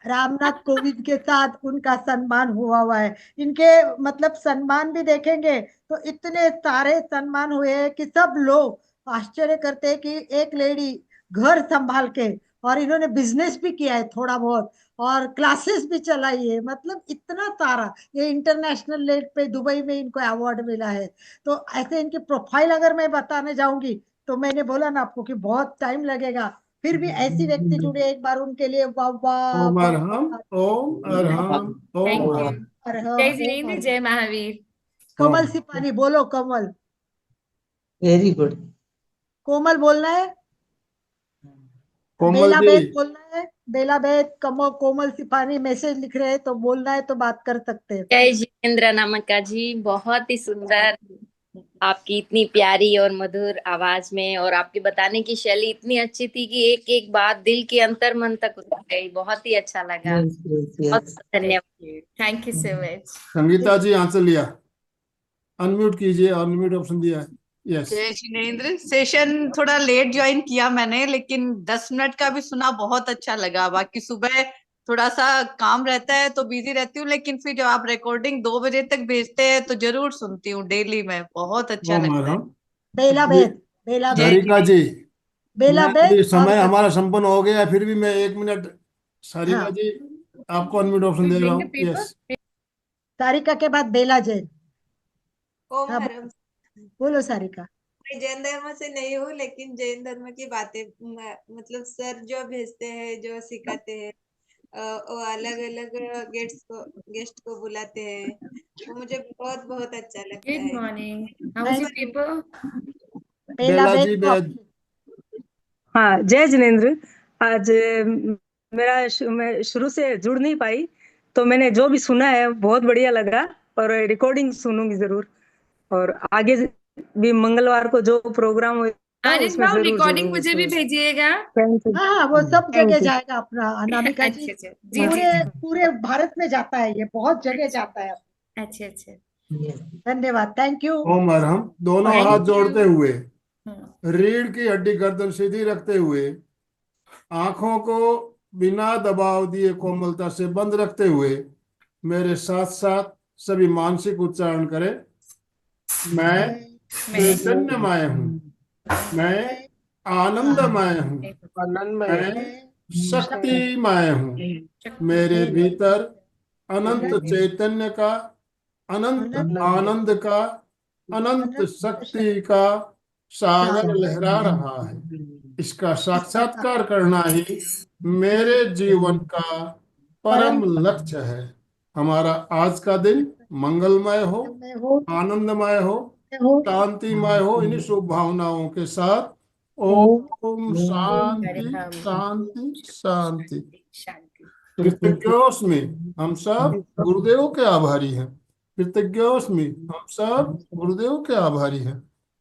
रामनाथ कोविंद के साथ उनका सम्मान हुआ है। इनके मतलब सम्मान भी देखेंगे तो इतने सारे सम्मान हुए हैं कि सब लोग आश्चर्य करते हैं कि एक लेडी घर संभाल के, और इन्होंने बिजनेस भी किया है थोड़ा बहुत, और क्लासेस भी चलाई है, मतलब इतना सारा, ये इंटरनेशनल लेवल पे दुबई में इनको अवार्ड मिला है। तो ऐसे इनकी प्रोफाइल अगर मैं बताने जाऊंगी तो मैंने बोला ना आपको कि बहुत टाइम लगेगा, फिर भी ऐसी व्यक्ति जुड़े, एक बार उनके लिए वाह वाह ओम वाह अरहम, ओम अरहम, ओम थैंक यू। अरहम। अरहम, जय ओम जिनेंद्र, अरहम। जय महावीर। कमल सिपाही बोलो, कमल, वेरी गुड। कोमल बोलना है, कोमल बेला जी, बेद बोलना है, बेला बेद, कोमल सिपाही मैसेज लिख रहे हैं तो बोलना है तो बात कर सकते हैं। जय जिनेंद्र अनामिका जी, बहुत ही सुंदर, आपकी इतनी प्यारी और मधुर आवाज में, और आपकी बताने की शैली इतनी अच्छी थी कि एक एक बात दिल के अंतर मन तक उतर गई। बहुत ही अच्छा लगा। Yes, yes, yes. बहुत धन्यवाद। Thank you so much. Sangeeta ji answer लिया, अनम्यूट कीजिए, अनम्यूट ऑप्शन दिया है। यस, जय जिनेंद्र, सेशन थोड़ा लेट ज्वाइन किया मैंने, लेकिन 10 मिनट का भी सुना, बहुत अच्छा लगा। बाकी सुबह थोड़ा सा काम रहता है तो बिजी रहती हूँ, लेकिन फिर जब आप रिकॉर्डिंग 2 बजे तक भेजते हैं तो जरूर सुनती हूँ डेली में, बहुत अच्छा ओम लगता है। अरहम। बेला बेद, बेला जय बेद, सारिका जी, बेला मैं बेद अभी और समय हमारा संपन्न हो गया, फिर भी मैं 1 मिनट, सारिका हाँ। जी आपको अनम्यूट ऑप्शन दे रहा हूँ। यस, सारिका के बाद बेला जैन। ओम हाँ, हरम। बोलो सारिका। मैं जैन धर्म से नहीं हूँ, लेकिन जैन धर्म की बातें मतलब सर जो भेजते हैं, जो सिखाते हैं, वो अलग अलग गेस्ट को बुलाते हैं, वो मुझे बहुत बहुत अच्छा लगता गुड है। Morning, how is your paper? Bela Bela ji, बेद। हाँ, जय जिनेंद्र। आज मैं शुरू से जुड़ नहीं पाई, तो मैंने जो भी सुना है बहुत बढ़िया लगा, और रिकॉर्डिंग सुनूंगी जरूर, और आगे भी मंगलवार को जो प्रोग्राम होगा आनंद उसमें भाव, जरूर रिकॉर्डिंग जुड़ूंगी। मुझे भी भेजिएगा। Thank you. हाँ, वो सब Thank जगह you. जाएगा अपना, अनामिका जी। अच्छा अच्छा, जी जी पूरे जी। पूरे भारत में जाता है, ये बहुत जगह जाता है। अच्छा अच्छा, धन्यवाद, थैंक यू। ओम अरहम। दोनों Thank हाथ you. जोड़ते हुए, हम्म, रीढ़ की हड्डी गर्दन सीधी रखते हुए, आंखों को बिना दबाव दिए कोमलता से बंद रखते हुए, मेरे साथ साथ सभी मानसिक उच्चारण करें। मैं मैं चैतन्यमय हूँ, मैं आनंदमय हूँ, आनंदमय मैं शक्तिमय हूँ। मेरे भीतर अनंत चैतन्य का, अनंत आनंद का, अनंत शक्ति का सागर लहरा रहा है। इसका साक्षात्कार करना ही मेरे जीवन का परम लक्ष्य है। हमारा आज का दिन मंगलमय हो, आनंदमय हो, शांतिमय हो। इन्हीं शुभ भावनाओं के साथ ओम शांति शांति शांति। शांति। कृतज्ञोस्मि, हम सब गुरुदेव के आभारी हैं। कृतज्ञोस्मि, हम सब गुरुदेव के आभारी हैं।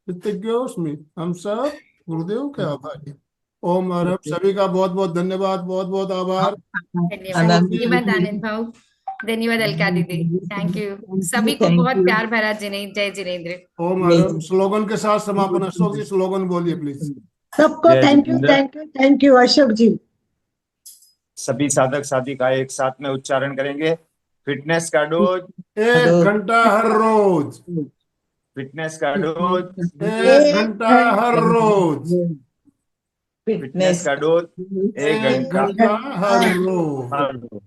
कृतज्ञोस्मि, हम सब गुरुदेव के आभारी हैं। ओम अरहम। सभी का बहुत बहुत धन्यवाद, बहुत बहुत आभार। धन्यवाद, धन्यवाद आनंद भाव, धन्यवाद अलका दीदी, थैंक यू सभी को, बहुत प्यार भरा जय जिनेंद्र। ओम अरहम। स्लोगन के साथ समापन। अशोक जी स्लोगन बोलिए प्लीज। सबको thank you, thank you, thank you Ashok ji. सभी साधक साधिका एक साथ में उच्चारण करेंगे। फिटनेस का डोज 1 घंटा हर रोज। फिटनेस का डोज 1 घंटा हर रोज। फिटनेस का डोज 1 1 घंटा घंटा हर रोज।